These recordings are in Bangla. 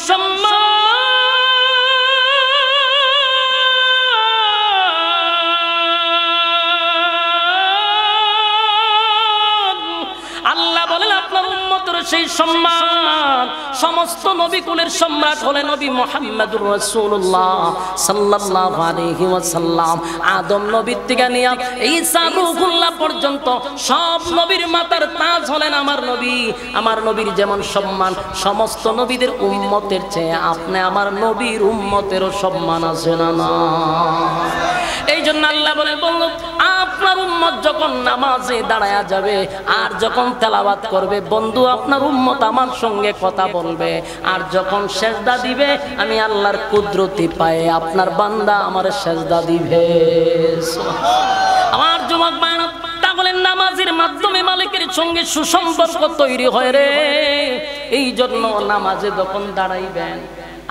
সম্মান আল্লাহ বলেন আপনার উম্মতের সেই সম্মান সমস্ত নবী কুলের সম্রাট হলেন নবী মুহাম্মদুর রাসূলুল্লাহ সাল্লাল্লাহু আলাইহি ওয়াসাল্লাম। আদম নবী থেকে নিয়ে ঈসা রূহুল্লাহ পর্যন্ত সব নবীর মাথার তাজ হলেন আমার নবী। আমার নবীর যেমন সম্মান সমস্ত নবীদের উম্মতের চেয়ে আপনি আমার নবীর উম্মতেরও সম্মান আছে না? এই জন্য আল্লাহ বলে বলল আপনার উম্মত যখন নামাজে দাঁড়ায়া যাবে আর যখন তেলাওয়াত করবে বন্ধু আপনার উম্মত আমার সঙ্গে কথা বলবে, আর যখন সেজদা দিবে আমি আল্লাহর কুদরতি পায়ে আপনার বান্দা আমার সেজদা দিবে। আমার যুবক ভাইরা, তাহলে নামাজের মাধ্যমে মালিকের সঙ্গে সুসম্পর্ক তৈরি হয় রে। এই জন্য নামাজে যখন দাঁড়াইবেন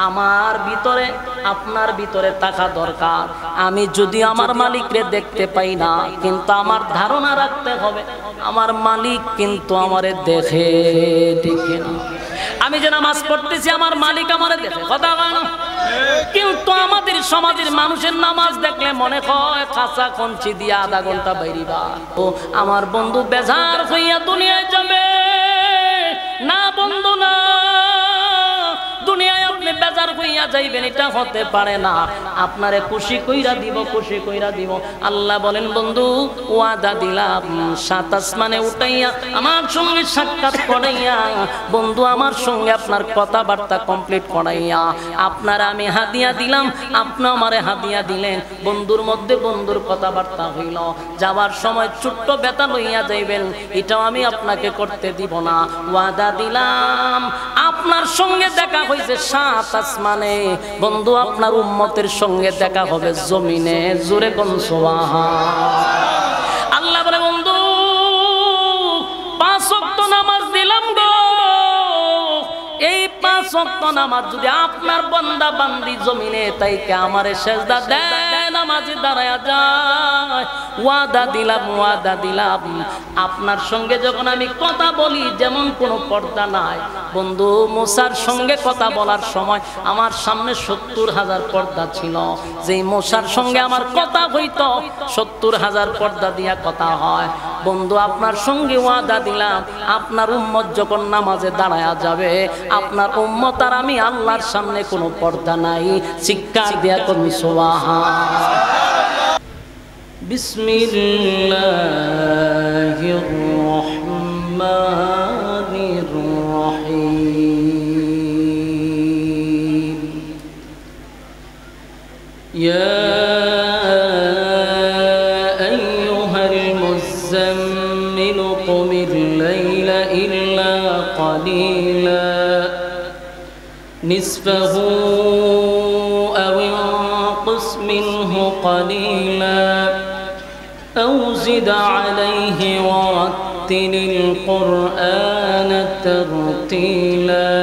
আমার ভিতরে আপনার ভিতরে থাকা দরকার আমি যদি আমার মালিকরে দেখতে পাই না, কিন্তু আমার ধারণা রাখতে হবে আমার মালিক কিন্তু আমারে দেখে, ঠিক না? আমি যে নামাজ পড়তেছি আমার মালিক আমারে দেখে, কথা বলে না? কিন্তু আমাদের সমাজের মানুষের নামাজ দেখলে মনে হয় কাঁচা কঞ্চি দিয়ে আধা ঘন্টা বাইরিবা। ও আমার বন্ধু বেজার হইয়া দুনিয়ায় যাবে না, বন্ধু না, দুনিয়ায় আপনি বেজার হইয়া যাইবেন এটা হতে পারে না। আপনারে খুশি কইরা দিব, খুশি কইরা দিব। আল্লাহ বলেন বন্ধু ওয়াদা দিলাম 7 আসমানে উঠাইয়া আমার সঙ্গে সাক্ষাৎ করাইয়া বন্ধু আমার সঙ্গে আপনার কথাবার্তা কমপ্লিট করাইয়া আপনার আমি হাদিয়া দিলাম, আপনি আমারে হাদিয়া দিলেন, বন্ধুর মধ্যে বন্ধুর কথাবার্তা হইল। যাওয়ার সময় ছোট্ট বেতা লইয়া যাইবেন এটাও আমি আপনাকে করতে দিব না। ওয়াদা দিলাম আপনার সঙ্গে দেখা হইছে 7 আসমানে, বন্ধু আপনার উম্মতের সঙ্গে দেখা হবে জমিনে। জোরে কোন সুবহান। আল্লাহ বলে বন্ধু 5 ওয়াক্ত নামাজ দিলাম গো, এই 5 ওয়াক্ত নামাজ যদি আপনার বান্দা বান্দি জমিনে তাইকে আমারে সেজদা দেয় নামাজে দাঁড়ায়া যায়, ওয়াদা দিলাম, ওয়াদা দিলাম আপনার সঙ্গে যখন আমি কথা বলি যেমন কোনো পর্দা নাই। বন্ধু মুসার সঙ্গে কথা বলার সময় আমার সামনে 70,000 পর্দা ছিল, যেই মুসার সঙ্গে আমার কথা হইতো 70,000 পর্দা দিয়া কথা হয়। বন্ধু আপনার সঙ্গে ওয়াদা দিলাম আপনার উম্মত যখন নামাজে দাঁড়ায়া যাবে আপনার উম্মত আর আমি আল্লাহর সামনে কোনো পর্দা নাই। চিৎকার দিয়া করি সুবহান। বিসমিল্লাহির রহমানির রহিম। ইয়া আইয়ুহাল মুযাম্মিল কুমিল লাইলা ইল্লা কালিলা নিসফাহু আও ইনকুস মিনহু কালিলা أو زد عليه ورتل القرآن ترتيلا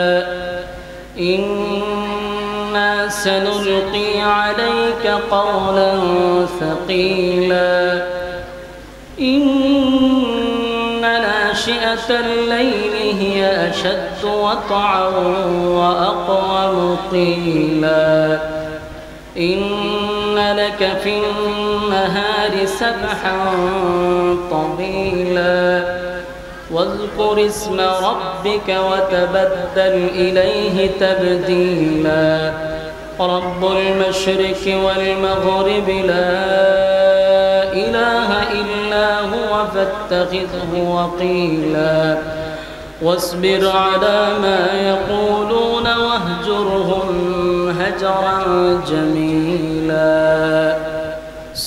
إنا سنلقي عليك قولا ثقيلا إن ناشئة الليل هي أشد وطئا وأقوم قيلا إن لك في النهار سبحا طويلا واذكر اسم ربك وتبتل إليه تبديلا رب المشرق والمغرب لا إله إلا هو فاتخذه وقيلا واصبر على ما يقولون واهجرهم هجرا جميلا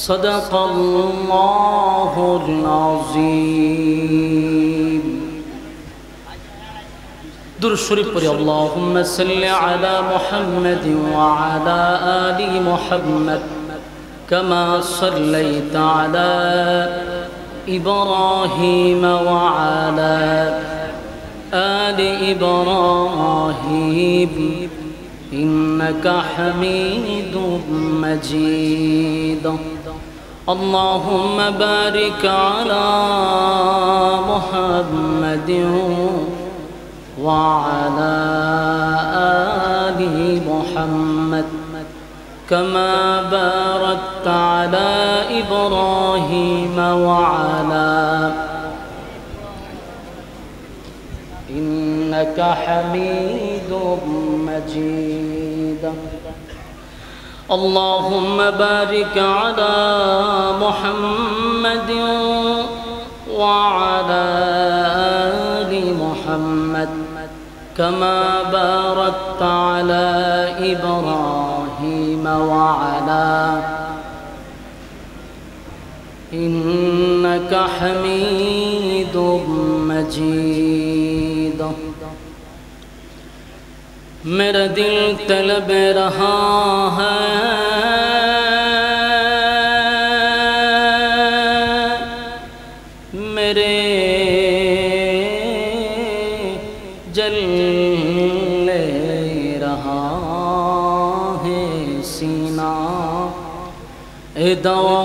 صدق الله العظيم. درود شريف পড়ি اللهم صل على محمد وعلى آل محمد كما صليت على إبراهيم وعلى آل إبراهيم إنك حميد مجيد. اللهم بارك على محمد وعلى كما باركت على إبراهيم وعلى إنك حميد مجيد اللهم بارك على محمد وعلى آل محمد كما باركت على إبراهيم وعلى إنك حميد مجيد میرا دل طلب رہا ہے میرے جل رہا ہے سینہ اے دعا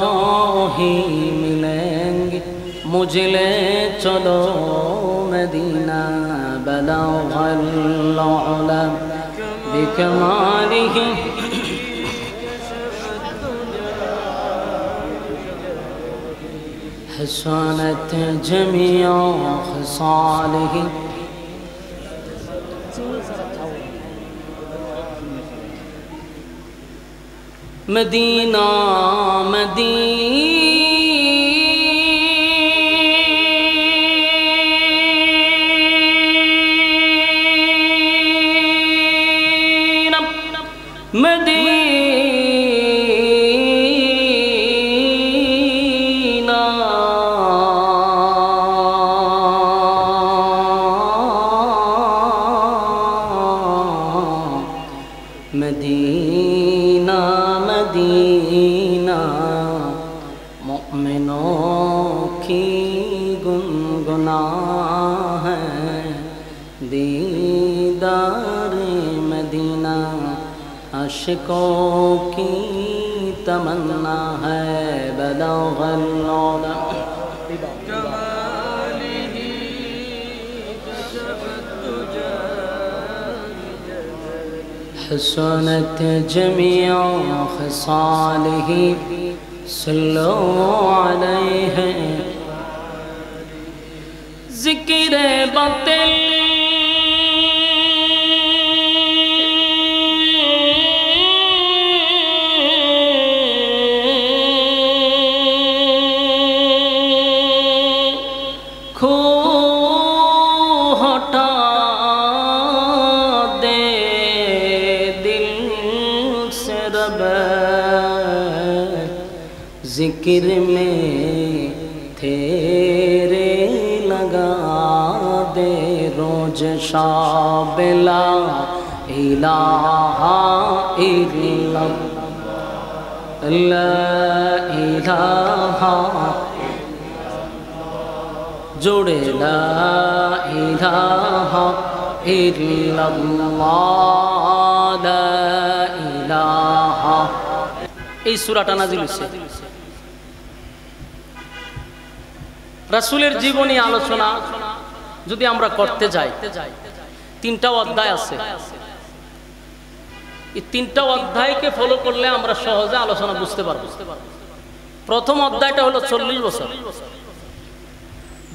ہی ملیں گے مجھے لے چلو مدینہ بلغ العلا بکمالہ حسنت جمیع خصالہ مدینہ مدینہ مدینہ مومنوں کی گنگنا ہے دیدار مدینہ عاشقوں کی تمنا ہے بلغ العلا حسنت جمیع خصالہ صلو علیہ ذکر باطل ذکر میں تیرے لگا دے روز شب لا الہ الا لا الہ جوڑے لا الہ الا اللہ لا الہ এই সূরাটা নাযিল হয়েছে রাসূলের জীবনী আলোচনা যদি আমরা করতে যাই তিনটা অধ্যায় আছে এই তিনটা অধ্যায়কে ফলো করলে আমরা সহজে আলোচনা বুঝতে পারব প্রথম অধ্যায়টা হলো 40 বছর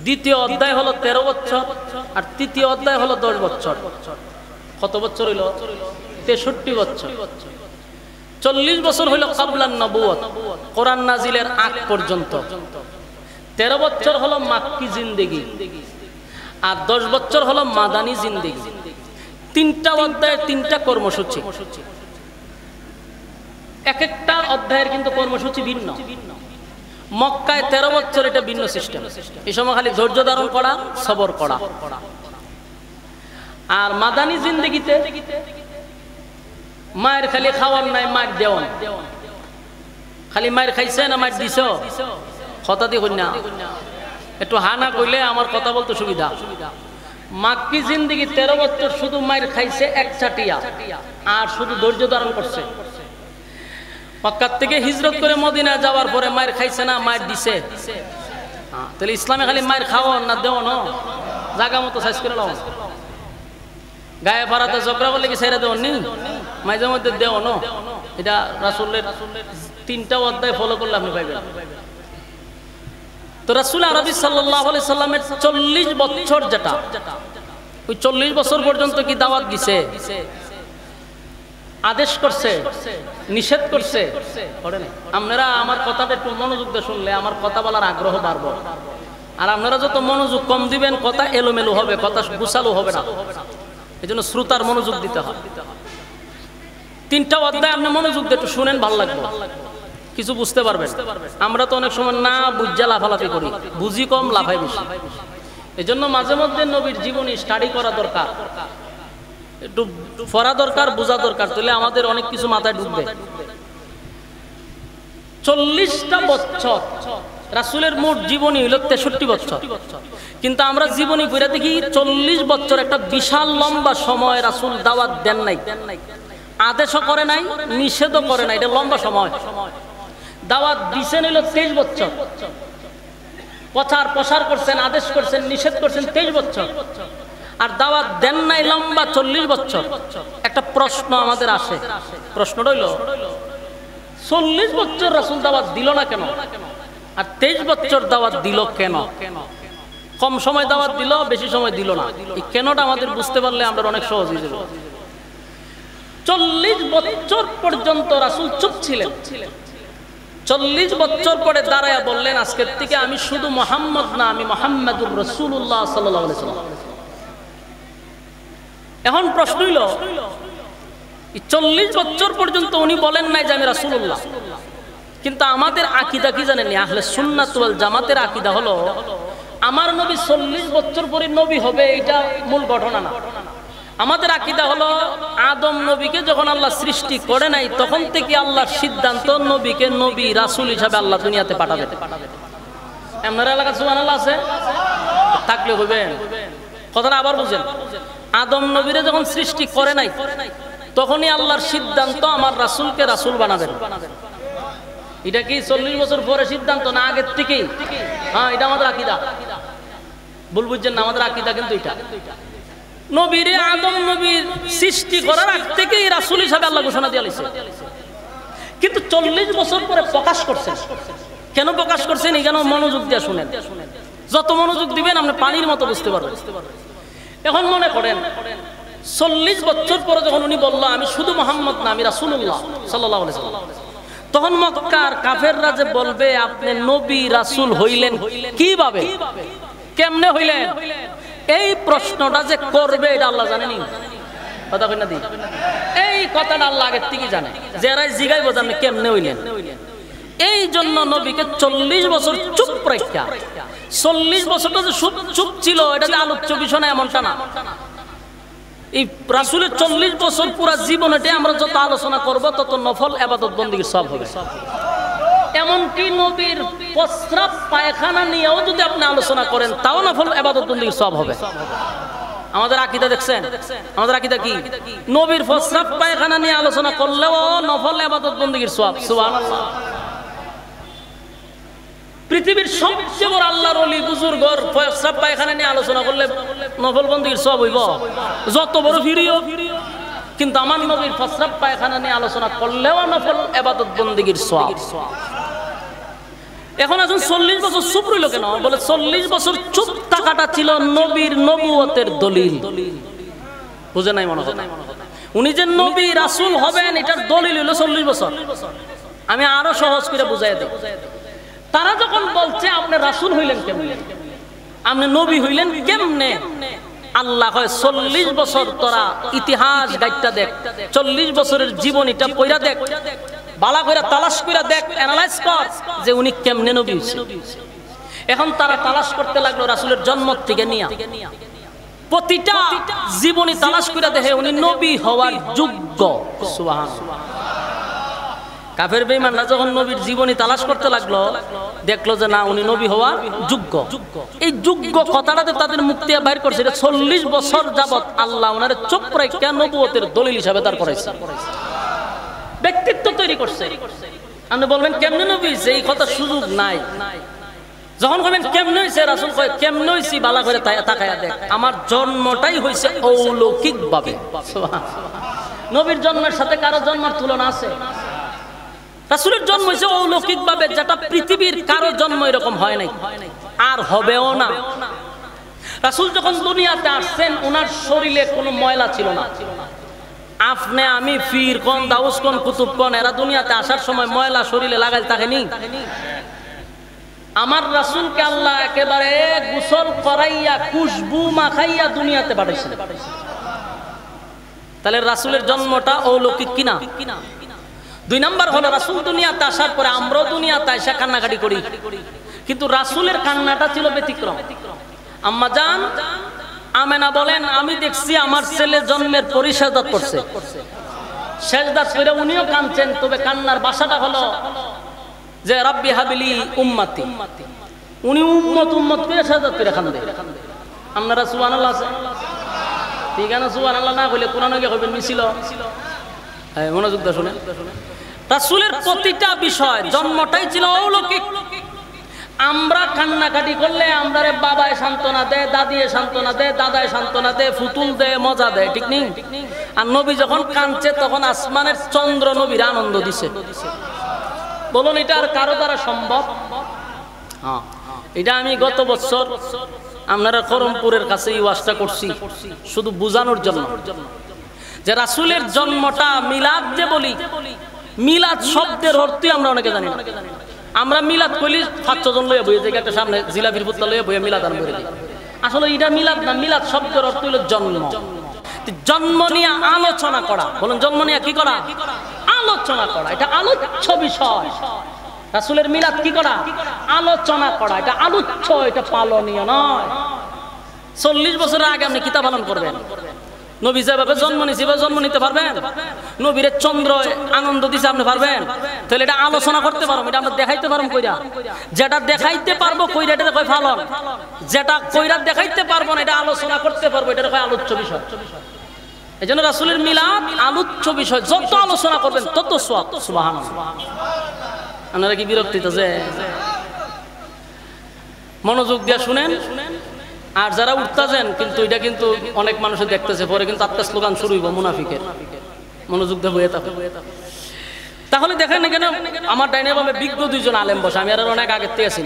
দ্বিতীয় অধ্যায় হলো 13 বছর আর তৃতীয় অধ্যায় হলো 10 বছর কত বছর হলো 63 বছর 40 বছর হলো কাবলান নবুয়ত কোরআন নাজিলের আগ পর্যন্ত 13 বছর হলো মাক্কি জিন্দেগি আর 10 বছর হলো মাদানী জিন্দেগি তিনটা অধ্যায়ের তিনটা কর্মসূচি এক একটা অধ্যায়ের কিন্তু কর্মসূচি ভিন্ন মক্কায় 13 বছর এটা ভিন্ন সিস্টেম এই সময় খালি ধৈর্য ধারণ করা সবর করা আর মাদানী জিন্দেগিতে মায়ের খালি খাওয়ার নাই মায়ের দেওয়ান খালি মায়ের খাইছে না মায়ের দিছ কথা দিয়ে কই না একটু হানা কইলে আমার কথা বলতে সুবিধা মাক্কি জিন্দেগি 13 বছর শুধু মায়ের খাইছে এক চাটিয়া আর শুধু ধৈর্য ধারণ করছে মক্কা থেকে হিজরত করে মদিনা যাওয়ার পরে মায়ের খাইছে না মায়ের দিছে তাহলে ইসলামে খালি মায়ের খাওয়া না দেও না জায়গা মতো সাইজ করে নাও গায়ে পাড়াতে ঝগড়া করলে কি ছেড়ে দেও নি মাঝে মধ্যে দেও না এটা রাসূলের 3টা অধ্যায় ফলো করলে আপনি পাইবেন। তো রাসূল আরবি সাল্লাল্লাহু আলাইহি সাল্লামের 40 বছর যেটা, ওই 40 বছর পর্যন্ত কি দাওয়াত দিছে, আদেশ করছে, নিষেধ করছে? আপনারা আমার কথাটা একটু মনোযোগ দিয়ে শুনলে আমার কথা বলার আগ্রহ বাড়বে। আর আপনারা যত মনোযোগ কম দিবেন কথা এলোমেলো হবে, কথা গুছালো হবে না। এই জন্য শ্রোতার মনোযোগ দিতে হয়। 3টা অধ্যায় আপনি মনোযোগ দিয়ে একটু শুনেন, ভালো লাগবে, কিছু বুঝতে পারবেন। আমরা তো অনেক সময় না বুঝা লাফালাফি করি, বুঝি কম লাফাই বেশি। এই জন্য মাঝে মধ্যে নবীর জীবনী স্টাডি করা দরকার, একটু পড়া দরকার, বোঝা দরকার, তাহলে আমাদের অনেক কিছু মাথায় ঢুকবে। 40টা বছর রাসূলের মোট জীবনী হইল 63 বছর, কিন্তু আমরা জীবনী পড়ে দেখি 40 বছর একটা বিশাল লম্বা সময় রাসূল দাওয়াত দেন নাই, আদেশও করে নাই, নিষেধও করে নাই। এটা লম্বা সময়। দাওয়াত দিছেন হইল 23 বছর, প্রচার করছেন, আদেশ করছেন, নিষেধ করছেন 23 বছর, আর দাওয়াত দেন নাই লম্বা 40 বছর। একটা প্রশ্ন আমাদের আসে, প্রশ্নটা হইল 40 বছর রাসূল দাওয়াত দিল না কেন, আর 23 বছর দাওয়াত দিল কেন? কম সময় দাওয়াত দিল, বেশি সময় দিল না। এই কেনটা আমাদের বুঝতে পারলে আমরা অনেক সহজ হয়ে যাব। 40 বছর পর্যন্ত রাসূল চুপ ছিলেন। 40 বছর পরে দাঁড়ায়া বললেন, আজকের থেকে আমি শুধু মুহাম্মদ না, আমি মুহাম্মাদুর রাসূলুল্লাহ সাল্লাল্লাহু আলাইহি ওয়াসাল্লাম। এখন প্রশ্ন হইল, 40 বছর পর্যন্ত উনি বলেন নাই যে আমি রাসূলুল্লাহ, কিন্তু আমাদের আকীদা কি জানেন? আহলে সুন্নাত ওয়াল জামাতের আকীদা হলো আমার নবী 40 বছর পরে নবী হবে, এটা মূল ঘটনা না। আমাদের আকীদা হলো আদম নবীকে যখন আল্লাহ সৃষ্টি করে নাই, তখন থেকে আল্লাহর সিদ্ধান্ত নবীকে নবী রাসূল হিসাবে আল্লাহ দুনিয়াতে পাঠাবে। আপনার এলাকায় সুবহানাল্লাহ আছে? থাকলে হইবেন, কথাটা আবার বুঝেন। আদম নবীরে যখন সৃষ্টি করে নাই, তখনই আল্লাহর সিদ্ধান্ত আমার রাসূলকে রাসূল বানাবেন। এটা কি 40 বছর পরে সিদ্ধান্ত না আগের থেকেই? হ্যাঁ, এটা আমাদের আকীদা। ভুল বুঝছেন না, আমাদের আকীদা কিন্তু এটা। নবীরে আদম নবীর সৃষ্টি করার আগ থেকেই রাসূল হিসাবে আল্লাহ ঘোষণা দিয়ে দিয়েছে, কিন্তু 40 বছর পরে প্রকাশ করছেন। কেন প্রকাশ করছেন? এখানে মনোযোগ দিয়ে শুনেন। যত মনোযোগ দিবেন আপনি পানির মতো বুঝতে পারবেন। এখন মনে করেন 40 বছর পরে যখন উনি বলল আমি শুধু মুহাম্মদ না, আমি রাসূলুল্লাহ সাল্লাল্লাহু আলাইহি ওয়াসাল্লাম, তখন মক্কার কাফেররা যে বলবে আপনি নবী রাসূল হইলেন কিভাবে, কেমনে হইলেন, এই প্রশ্নটা যে করবে এটা আল্লাহ জানেনি। কথা কই না দি? এই কথাটা আল্লাহ আগের থেকেই জানে, যারাই জিগাইবো জানে কেমনে হইলেন। এই জন্য নবীকে 40 বছর চুপ রাখা। 40 বছরটা যে চুপ ছিল এটা যে আলোচ্য বিষয় না এমনটা না। এই রাসূলের 40 বছর পুরা জীবনেতে আমরা যত আলোচনা করব তত নফল ইবাদত বندگির সব হবে। এমনকি নবীর প্রস্রাব পায়খানা নিয়েও যদি আপনি আলোচনা করেন তাও নফল ইবাদত বندگির সব হবে। আমাদের আকীদা দেখছেন? আমাদের আকীদা কি? নবীর প্রস্রাব পায়খানা নিয়ে আলোচনা করলেও নফল ইবাদত বندگির সব। সুবহানাল্লাহ। পৃথিবীর সবচেয়ে বড় আল্লাহর ওলি বুজুর্গর প্রস্রাব পায়খানা নিয়ে আলোচনা করলে নফল বندگির সব হইব, যত বড় ভিডিও। কিন্তু আমার নবীর প্রস্রাব পায়খানা নিয়ে আলোচনা করলেও নফল ইবাদত বندگির সব। এখন আসুন 40 বছর চুপ রইল কেন? বলে 40 বছর চুপ থাকাটা ছিল নবীর নবুয়তের দলিল। বুঝে নাই মনে হয়? উনি যে নবী রাসূল হবেন এটার দলিল হলো 40 বছর। আমি আরো সহজ করে বুঝাই দেই। তারা যখন বলছে আপনি রাসূল হইলেন কেমনে, আপনি নবী হইলেন কেমনে, আল্লাহ কয় 40 বছর তোরা ইতিহাস গাইটা দেখ, 40 বছরের জীবনীটা পড়া দেখ, বালা কইরা তালাশ কইরা দেখ, অ্যানালাইজ কর যে উনি কেমনে নবী হইছে। এখন তারা তালাশ করতে লাগলো রাসূলের জন্ম থেকে নিয়া, প্রতিটা জীবনী তালাশ কইরা দেখে উনি নবী হওয়ার যোগ্য। সুবহানাল্লাহ। কাফের বেঈমানরা যখন নবীর জীবনী তালাশ করতে লাগলো, দেখলো যে না উনি নবী হওয়ার যোগ্য। এই যোগ্য কথাটাতে তাদের মুখ দিয়ে বাইর করছে। এটা 40 বছর যাবত আল্লাহ ওনারে চুপ রাইখা নবুয়তের দলিল হিসাবে দাঁড় করাইছে, ব্যক্তিত্ব তৈরি করছে। আপনি বলবেন কেমনে নবী হইছে, এই কথা সুযোগ নাই। যখন কইবেন কেমনে হইছে, রাসূল কয় কেমনে হইছি বালা করে তাকায়া দেখ, আমার জন্মটাই হইছে অলৌকিক ভাবে। সুবহানাল্লাহ। নবীর জন্মের সাথে কারো জন্মের তুলনা আছে? রাসূলের জন্ম হয়েছে অলৌকিক ভাবে, যেটা পৃথিবীর কারো জন্ম এরকম হয় নাই, আর হবেও না। রাসূল যখন দুনিয়াতে আসছেন ওনার শরীরে কোনো ময়লা ছিল না। আপনি আমি ফির কোন দাউস কোন কুতুব কোন এরা দুনিয়াতে আসার সময় ময়লা শরীরে লাগাই থাকেনি। আমার রাসূলকে আল্লাহ একেবারে গোসল করাইয়া খুশবু মাখাইয়া দুনিয়াতে পাঠাইছেন। তাহলে রাসূলের জন্মটা অলৌকিক কিনা? দুই নাম্বার হলো রাসূল দুনিয়াতে আসার পরে আমরাও দুনিয়াতে এসে কান্নাকাটি করি, কিন্তু রাসূলের কান্নাটা ছিল ব্যতিক্রম। আম্মা জান আমেনা বলেন, আমি দেখছি আমার ছেলে জন্মের পরই সিজদা করছে, সিজদা করে উনিও কাঁদছেন, তবে কান্নার ভাষাটা হলো যে রাব্বি হাবিলি উম্মতি। উনি উম্মত উম্মত করে সিজদা করে কান্দে। আপনারা সুবহানাল্লাহ আছে ঠিক আছে? সুবহানাল্লাহ না কইলে কোরআনে গিয়ে কইবেন মিছিল। হ্যাঁ, মনোযোগ দিয়ে শুনেন। রাসূলের প্রতিটা বিষয় জন্মটাই ছিল অলৌকিক। আমরা কান্নাকাটি করলে আমরারে বাবায় সান্ত্বনা দেয়, দাদিয়ে সান্ত্বনা দেয়, দাদায় সান্ত্বনা দেয়, ফুতুল দেয়, মজা দেয়, ঠিক নেই? আর নবী যখন কাঁদছে তখন আসমানের চন্দ্র নবীর আনন্দ দিছে। বলুন এটা আর কারো দ্বারা সম্ভব? হ্যাঁ, এটা আমি গত বছর আপনারা করমপুরের কাছে এই ওয়াজটা করছি শুধু বুঝানোর জন্য যে রাসূলের জন্মটা মিলাদ যে বলি, মিলাদ শব্দের অর্থই আমরা অনেকে জানি না। আমরা মিলাদ কইলি 500 জন লইয়া বইয়ে যাই, একটা সামনে জিলাপির পুত্তা লইয়া বইয়া মিলাদ আরম্ভ করে দিই। আসলে এটা মিলাদ না, মিলাদ শব্দের অর্থ হলো জন্ম। জন্ম নিয়ে আলোচনা করা। বলুন জন্ম নিয়ে কি করা? আলোচনা করা। এটা আলোচ্য বিষয়। রাসূলের মিলাদ কি করা? আলোচনা করা। এটা আলোচ্য, এটা পালনীয় নয়। 40 বছরের আগে আপনি কিতাব পালন করবেন? নবী যেভাবে জন্ম নিয়েছে এভাবে জন্ম নিতে পারবেন? নবীর চন্দ্র আনন্দ দিছে আপনি পারবেন? তাহলে এটা আলোচনা করতে পারবো, এটা আমরা দেখাইতে পারবো কইরা। যেটা দেখাইতে পারবো কইরা এটা কয় পালন, যেটা কইরা দেখাইতে পারবো না এটা আলোচনা করতে পারবো, এটা কয় আলোচ্য বিষয়। এই জন্য রাসূলের মিলাদ আলোচ্য বিষয়। যত আলোচনা করবেন তত সওয়াব। সুবহানাল্লাহ। আপনারা কি বিরক্ত হইতেছে? মনোযোগ দিয়ে শুনেন। আর যারা উঠতেছেন কিন্তু এটা কিন্তু অনেক মানুষের দেখতেছে, পরে কিন্তু আপনার স্লোগান শুরু হইব মুনাফিকের। মনোযোগ দিয়ে বইয়ে থাকো। তাহলে দেখেন এখানে আমার ডাইনে বামে বিজ্ঞ দুইজন আলেম বসে, আমি আর অনেক আগের থেকে আছি,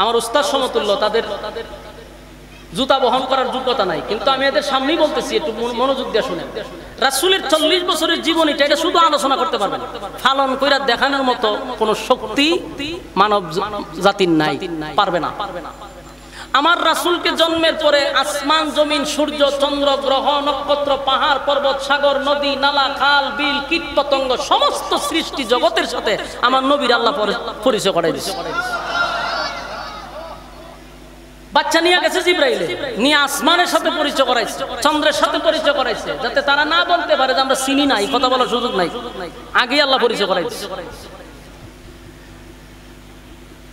আমার উস্তাদ সমতুল্য, তাদের জুতা বহন করার যোগ্যতা নাই, কিন্তু আমি এদের সামনেই বলতেছি, একটু মনোযোগ দিয়ে শুনেন। রাসূলের 40 বছরের জীবনীটা এটা শুধু আলোচনা করতে পারবেন, পালন কইরা দেখানোর মতো কোনো শক্তি মানব জাতির নাই, পারবে না। আমার রাসূলকে জন্মের পরে আসমান জমিন সূর্য চন্দ্র গ্রহ নক্ষত্র পাহাড় পর্বত সাগর নদী নালা খাল বিল কীট পতঙ্গ সমস্ত সৃষ্টি জগতের সাথে আমার নবীর আল্লাহ পরিচয় করাই দিয়েছে। বাচ্চা নিয়ে গেছে জিবরাইলে, নিয়ে আসমানের সাথে পরিচয় করাইছে, চন্দ্রের সাথে পরিচয় করাইছে, যাতে তারা না বলতে পারে যে আমরা চিনি নাই, কথা বলার সুযোগ নাই। আগেই আল্লাহ পরিচয় করাইছে।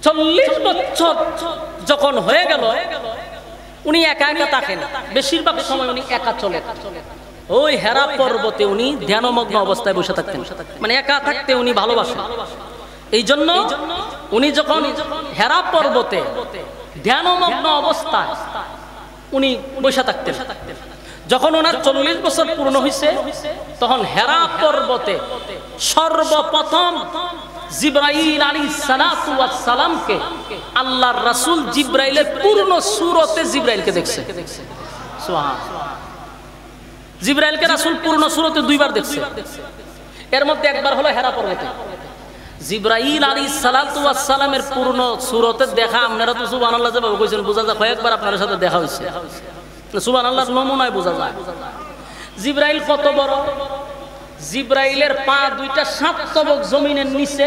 40 বছর যখন হয়ে গেল উনি একা একা থাকেন, বেশিরভাগ সময় উনি একা চলে। ওই হেরা পর্বতে উনি ধ্যানমগ্ন অবস্থায় বসে থাকতেন, মানে একা থাকতে উনি ভালোবাসেন। এই জন্য উনি যখন হেরা পর্বতে ধ্যানমগ্ন অবস্থায় উনি বসে থাকতেন, যখন ওনার 40 বছর পূর্ণ হয়েছে তখন হেরা পর্বতে সর্বপ্রথম জিবরাইল আলাইহিস সালাতু ওয়াস সালামকে আল্লাহর রাসূল জিবরাইলের পূর্ণ সূরতে জিবরাইলকে দেখছে। সুবহানাল্লাহ। জিবরাইলকে রাসূল পূর্ণ সূরতে দুইবার দেখছে, এর মধ্যে একবার হলো হেরা পর্বতে। জিবরাইল আলাইহিস সালাতু ওয়াস সালামের পূর্ণ সূরতে দেখা আপনারা তো সুবহানাল্লাহ যেভাবে কইছেন বোঝা যায় কয়েকবার আপনাদের সাথে দেখা হয়েছে। সুবহানাল্লাহর নমুনায় বোঝা যায়। জিবরাইল কত বড়? জিবরাইলের পা দুইটা 7 তবক জমিনের নিচে,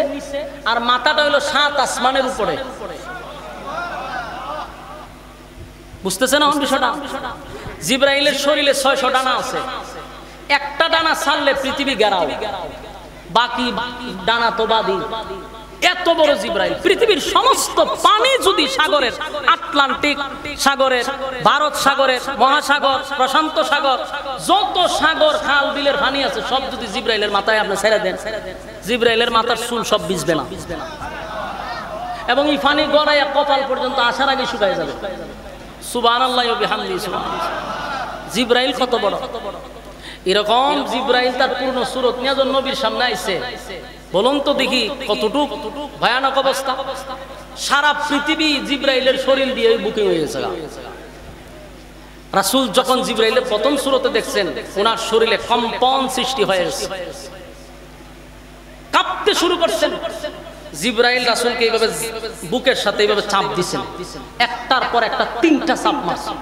আর মাথাটা হলো 7 আসমানের উপরে। বুঝতেছেন না বিষয়টা? জিবরাইলের শরীরে 600 ডানা আছে, একটা ডানা ছাড়লে পৃথিবী ঘেরাও, বাকি ডানা তো বাদী। এত বড় জিবরাইল। পৃথিবীর সমস্ত পানি যদি সাগরের, আটলান্টিক সাগরের, ভারত সাগরের, মহাসাগর, প্রশান্ত সাগর, যত সাগর খাল বিলের পানি আছে সব যদি জিবরাইলের মাথায় আপনি ছেড়ে দেন, জিবরাইলের মাথার চুল সব ভিজবে না, এবং এই পানি গড়াইয়া কপাল পর্যন্ত আসার আগে শুকায় যাবে। সুবহানাল্লাহি ওয়া বিহামদিহি। সুবহানাল্লাহ। জিবরাইল কত বড়? এরকম জিবরাইল তার পূর্ণ সূরত নিয়ে যখন নবীর সামনে আইছে বলুন তো দেখি কতটুক ভয়ানক অবস্থা। সারা পৃথিবী জিব্রাইলের শরীর দিয়ে বুকিং হয়ে গেছে। রাসূল যখন জিব্রাইলের প্রথম সূরতে দেখছেন ওনার শরীরে কম্পন সৃষ্টি হয়ে গেছে, কাঁপতে শুরু করছেন। জিব্রাইল রাসূলকে এইভাবে বুকের সাথে এইভাবে চাপ দিছেন, একটার পর একটা 3টা চাপ মারছেন।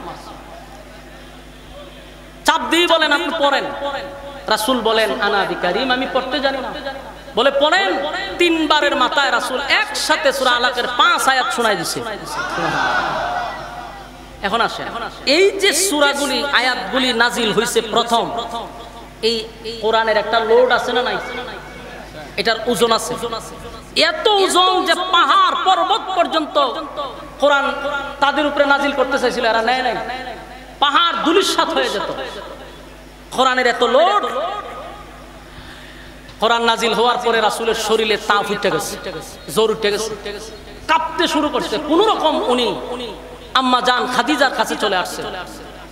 চাপ দিয়ে বলেন আপনি পড়েন। রাসূল বলেন আনা বিকারিম, আমি পড়তে জানি না। বলে পড়েন। 3 বারের মাথায় রাসূল একসাথে সূরা আলাকের 5 আয়াত শোনায় দিছে। এখন আসেন, এই যে সূরাগুলি আয়াতগুলি নাজিল হইছে প্রথম, এই কোরআনের একটা লোড আছে না নাই? এটার ওজন আছে, এত ওজন যে পাহাড় পর্বত পর্যন্ত কোরআন তাদের উপরে নাজিল করতে চাইছিল, এরা নেয় নাই। পাহাড় ধূলিসাৎ হয়ে যেত। কোরআনের এত লোড। কোরআন নাজিল হওয়ার পরে রাসূলের শরীরে তাপ উঠে গেছে, জ্বর উঠে গেছে, কাঁপতে শুরু করছে। কোন রকম উনি আম্মা জান খাদিজার কাছে চলে আসছে।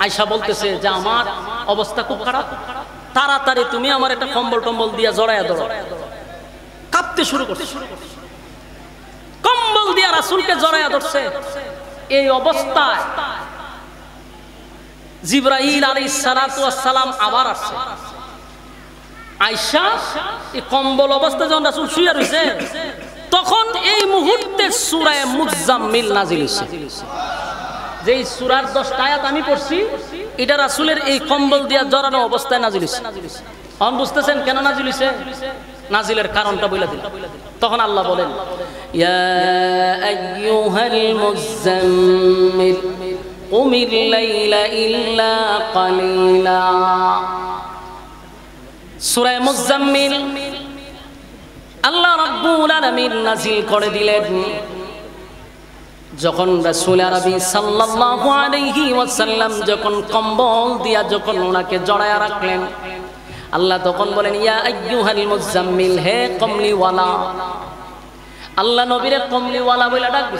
আয়েশা বলতেছে যে আমার অবস্থা খুব খারাপ, তাড়াতাড়ি তুমি আমার একটা কম্বল টম্বল দিয়া জড়াইয়া ধরো। কাঁপতে শুরু করছে, কম্বল দিয়া রাসূলকে জড়াইয়া ধরছে। এই অবস্থায় জিবরাইল আলাইহিস সালাতু ওয়াস সালাম আবার আসছে। আয়েশা এই কম্বল অবস্থায় যখন রাসূল শুয়ে রইছে, তখন এই মুহূর্তে সূরা মুজাম্মিল নাজিল হইছে। যেই সূরার 10টা আয়াত আমি পড়ছি, এটা রাসূলের এই কম্বল দিয়া জড়ানো অবস্থায় নাজিল হইছে। এখন বুঝতেছেন কেন নাজিল হইছে? নাজিলের কারণটা বলে দিন। তখন আল্লাহ বলেন ইয়া আইয়ুহাল মুজাম্মিল কুমিল লাইলা ইল্লা কালিলা। সূরা মুজাম্মিল আল্লাহ রাব্বুল আলামিন নাজিল করে দিলেন যখন রাসূল আরবি সাল্লাল্লাহু আলাইহি ওয়াসাল্লাম যখন কম্বল দিয়া যখন ওনাকে জড়ায়া রাখলেন, আল্লাহ তখন বলেন ইয়া আইয়ুহাল মুজাম্মিল, হে কমলিওয়ালা। আল্লাহ নবীরে কমলিওয়ালা বলে ডাকবে।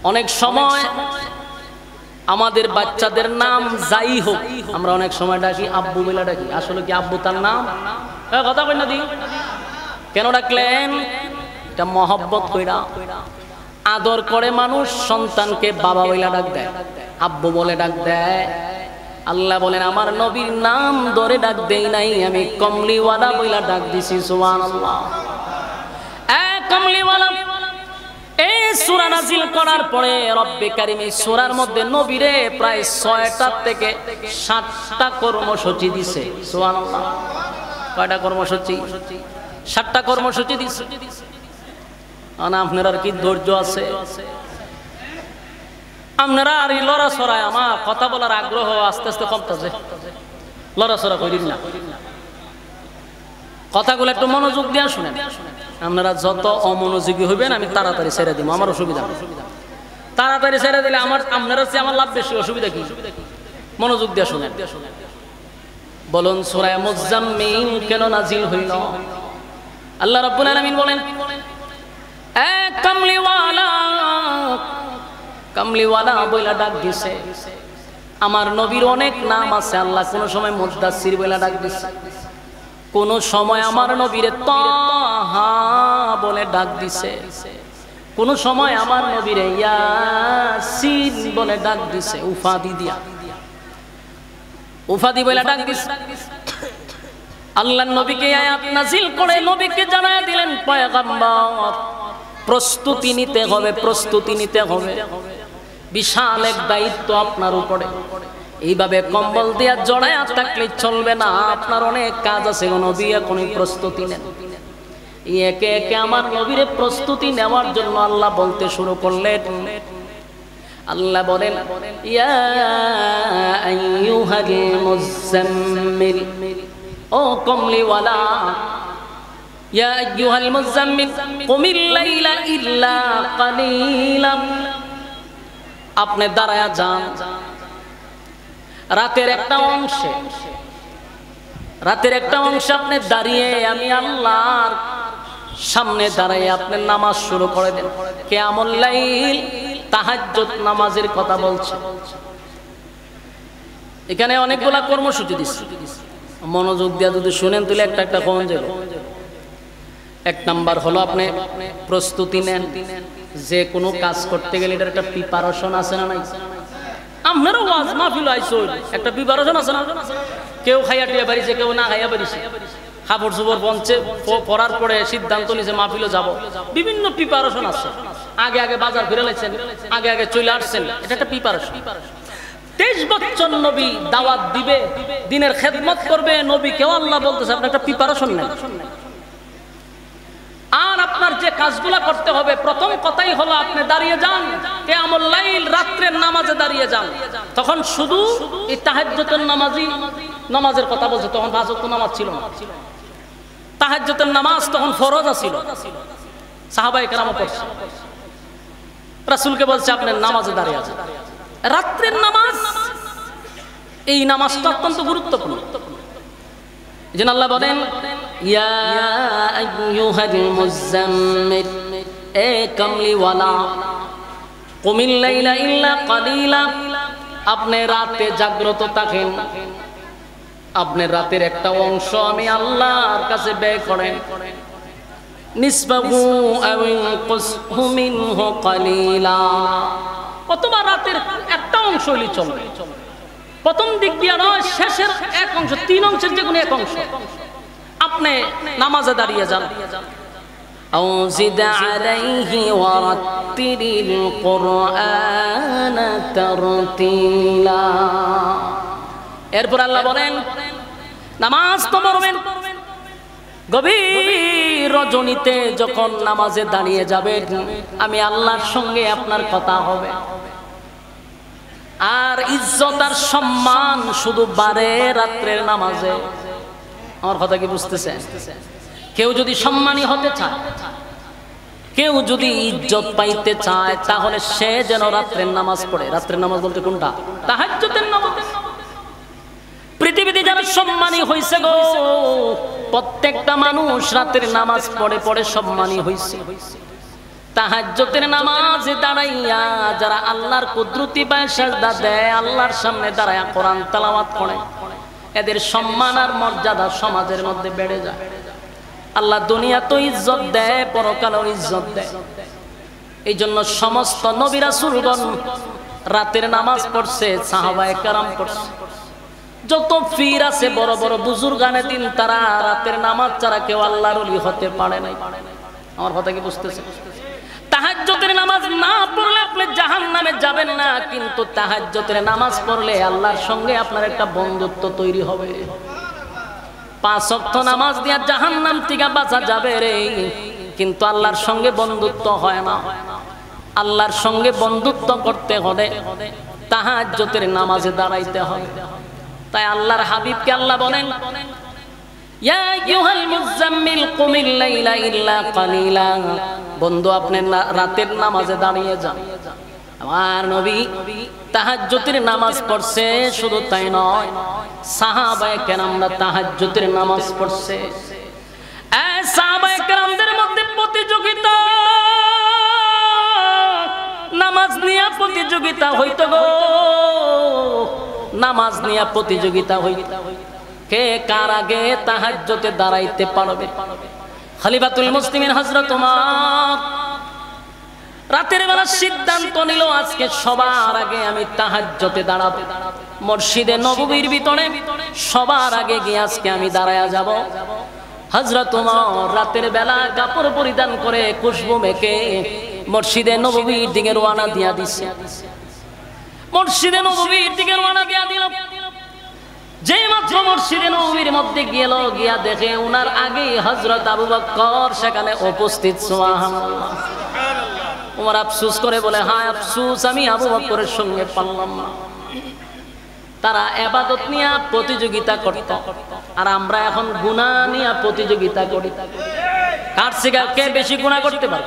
অনেক সময় আমাদের বাচ্চাদের নাম যাই হোক, আমরা অনেক সময় ডাকি আব্বু বলে ডাকি। আসলে কি আব্বু তার নাম? কথা কই না দি? কেন ডাকলেন? এটা মহব্বত কইরা আদর করে মানুষ সন্তানকে বাবা বলে ডাক দেয়, আব্বু বলে ডাক দেয়। আল্লাহ বলেন আমার নবীর নাম ধরে ডাক দেই নাই, আমি কমলিওয়ালা বইলা ডাক দিছি। সুবহানাল্লাহ। এ কমলিওয়ালা, এই সূরা নাজিল করার পরে রব্বে কারীম এই সূরার মধ্যে নবীরে প্রায় 6টা থেকে 7টা কর্মসূচি দিছে। সুবহানাল্লাহ। কয়টা কর্মসূচি? 7টা কর্মসূচি দিছে। আনা আপনার আর কি ধৈর্য আছে? আপনারা আর লড়াছড়ায় আমার কথা বলার আগ্রহ আস্তে আস্তে কমতেছে। লড়াছড়া করিন না, কথাগুলো একটু মনোযোগ দিয়ে শুনেন। আপনারা যত অমনোযোগী হইবেন আমি তাড়াতাড়ি ছেড়ে দিব, আমার অসুবিধা। তাড়াতাড়ি ছেড়ে দিলে আপনারা চেয়ে আমার লাভ বেশি। অসুবিধা কি? মনোযোগ দিয়ে শুনেন। বলুন সূরা মুজাম্মিল কেন নাজিল হইল? আল্লাহ রাব্বুল আলামিন বলেন এ কমলিওয়ালা, কমলিওয়ালা বইলা ডাক দিছে। আমার নবীর অনেক নাম আছে। আল্লাহ কোন সময় মুদাসসির বইলা ডাক দিছে, কোন সময় আমার নবীরে তাহা বলে ডাক দিছে, কোন সময় আমার নবীরে ইয়াসিন বলে ডাক দিছে। উফাদি দিয়া, উফাদি বলে ডাক দিছে। আল্লাহ নবীকে আয়াত নাজিল করে নবীকে জানায় দিলেন পয়গম্বর প্রস্তুতি নিতে হবে, প্রস্তুতি নিতে হবে। বিশাল এক দায়িত্ব আপনার উপরে। এইভাবে কম্বল দিয়া জড়ায়া থাকলে চলবে না, আপনার অনেক কাজ আছে। নবী এখনই প্রস্তুতি নেন। একে একে আমার নবীরে প্রস্তুতি নেওয়ার জন্য আল্লাহ বলতে শুরু করলেন। আল্লাহ বলেন ইয়া আইয়ুহাল মুজাম্মিল, ও কমলিওয়ালা, ইয়া আইয়ুহাল মুজাম্মিল কুমিল লাইলা ইল্লা কালিলা। আপনি দাঁড়ায়া যান রাতের একটা অংশে, রাতের একটা অংশে আপনি দাঁড়িয়ে আমি আল্লাহর সামনে দাঁড়িয়ে আপনি নামাজ শুরু করে দেন। কিয়ামুল লাইল, তাহাজ্জুদ নামাজের কথা বলছে। এখানে অনেকগুলা কর্মসূচি দিচ্ছে। মনোযোগ দিয়ে যদি শুনেন তাহলে একটা একটা কোন যাবে। এক নাম্বার হলো আপনি প্রস্তুতি নেন, যে কোনো কাজ করতে গেলে এটার একটা প্রিপারেশন আছে না নাই? আপনারও ওয়াজ মাহফিল আইছো, একটা প্রিপারেশন আছে না? কেউ খাইয়া টিয়া বাড়িছে, কেউ না খাইয়া বাড়িছে, কাপড় চোপড় বনছে, পড়ার পরে সিদ্ধান্ত নিছে মাহফিলে যাব, বিভিন্ন প্রিপারেশন আছে। আগে আগে বাজার ফিরে লাইছেন, আগে আগে চলে আসছেন, এটা একটা প্রিপারেশন। 23 বছর নবী দাওয়াত দিবে, দিনের খেদমত করবে, নবী কেউ আল্লাহ বলতেছে আপনার একটা প্রিপারেশন নেই। আর আপনার যে কাজগুলা করতে হবে, প্রথম কথাই হলো আপনি দাঁড়িয়ে যান, কিয়ামুল লাইল, রাত্রের নামাজে দাঁড়িয়ে যান। তখন শুধু এই তাহাজ্জুদের নামাজের কথা বলছে, তখন 5 ওয়াক্ত নামাজ ছিল না। তাহাজ্জুদের নামাজ তখন ফরজ ছিল, সাহাবায়ে কেরাম পড়ছে। রাসূলকে বলছে আপনি নামাজে দাঁড়িয়ে আছেন, রাত্রের নামাজ, এই নামাজটা অত্যন্ত গুরুত্বপূর্ণ। যেন আল্লাহ বলেন ইয়া আইয়ুহাল মুযাম্মিল এ কামলিওয়ালা কুমিল লাইলা ইল্লা কালিলা, আপনি রাতে জাগ্রত থাকেন, আপনি রাতের একটা অংশ আমি আল্লাহর কাছে ব্যয় করেন। নিসবাহু আও ইনকুসহু মিনহু কালিলা, অথবা রাতের একটা অংশ হলেই চলবে, প্রথম দিক দিয়ে নয়, শেষের এক অংশ, 3 অংশের যে কোনো এক অংশ আপনি নামাজে দাঁড়িয়ে যান। আও জিদ আলাইহি ওয়া রাত্তিলিল কুরআন তারতিলা। এরপর আল্লাহ বলেন নামাজ তো পড়বেন, গভীর রজনীতে যখন নামাজে দাঁড়িয়ে যাবেন, আমি আল্লাহর সঙ্গে আপনার কথা হবে। আর ইজ্জত আর সম্মান শুধু বাড়ে রাত্রের নামাজে। আমার কথা কি বুঝতেছেন? কেউ যদি সম্মানী হতে চায়, কেউ যদি ইজ্জত পাইতে চায়, তাহলে সে যেন রাত্রের নামাজ পড়ে। রাত্রের নামাজ বলতে কোনটা? তাহাজ্জুদের নামাজ। পৃথিবীতে যারা সম্মানী হইছে গো, প্রত্যেকটা মানুষ রাতের নামাজ পড়ে পড়ে সম্মানী হইছে। তাহাজ্জুদের নামাজে দাঁড়াইয়া যারা আল্লাহর কুদরতি পায় সিজদা দেয়, আল্লাহর সামনে দাঁড়ায়া কোরআন তেলাওয়াত করে, এদের সম্মান আর মর্যাদা সমাজের মধ্যে বেড়ে যায়। আল্লাহ দুনিয়া তো ইজ্জত দেয়, পরকালেও ইজ্জত দেয়। এই জন্য সমস্ত নবী রাসূলগণ রাতের নামাজ পড়ছে, সাহাবায়ে কেরাম পড়ছে, যত পীর আছে বড় বড় বুজুর্গানে দিন, তারা রাতের নামাজ ছাড়া কেউ আল্লাহর ওলি হতে পারে নাই। আমার কথা কি বুঝতেছেন? তাহাজ্জুদের নামাজ না পড়লে আপনি জাহান্নামে যাবেন না, কিন্তু তাহাজ্জুদের নামাজ পড়লে আল্লাহর সঙ্গে আপনার একটা বন্ধুত্ব তৈরি হবে। 5 ওয়াক্ত নামাজ দিয়া জাহান্নাম থেকে বাঁচা যাবে রে, কিন্তু আল্লাহর সঙ্গে বন্ধুত্ব হয় না। আল্লাহর সঙ্গে বন্ধুত্ব করতে হলে তাহাজ্জুদের নামাজে দাঁড়াইতে হয়। তাই আল্লাহর হাবিবকে আল্লাহ বলেন ইয়া আইয়ুহাল মুযাম্মিল কুমিল লাইলা ইল্লা কালিলা, বন্ধু আপনি রাতের নামাজে দাঁড়িয়ে যান। আমার নবী তাহাজ্জুদের নামাজ পড়ছে, শুধু তাই নয়, সাহাবায়ে কেরামরা তাহাজ্জুদের নামাজ পড়ছে। এই সাহাবায়ে কেরামদের মধ্যে প্রতিযোগিতা, নামাজ নিয়ে প্রতিযোগিতা হইতো গো, নামাজ নিয়ে প্রতিযোগিতা হইতো, কে কার আগে তাহাজ্জুদে দাঁড়াইতে পারবে। খলিফাতুল মুসলিমিন হযরত ওমর রাতের বেলা সিদ্ধান্ত নিল, আজকে সবার আগে আমি তাহাজ্জুদে দাঁড়াবো। মসজিদে নববীর ভিতরে সবার আগে গিয়ে আজকে আমি দাঁড়ায়া যাব। হযরত ওমর রাতের বেলা কাপড় পরিধান করে খুশবু মেখে মসজিদে নববীর দিকে রওনা দিয়া দিছে। মসজিদে নববীর দিকে রওনা দিয়া দিল। যে মাত্র মসজিদে নববীর মধ্যে গেল, গিয়া দেখে উনার আগে হযরত আবু বকর সেখানে উপস্থিত। সুবহানাল্লাহ। ওমর আফসোস করে বলে, হায় আফসোস, আমি আবু বকরের সঙ্গে পারলাম না। তারা ইবাদত নিয়ে প্রতিযোগিতা করত, আর আমরা এখন গুনাহ নিয়ে প্রতিযোগিতা করি। কার থেকে কে বেশি গুনাহ করতে পারে?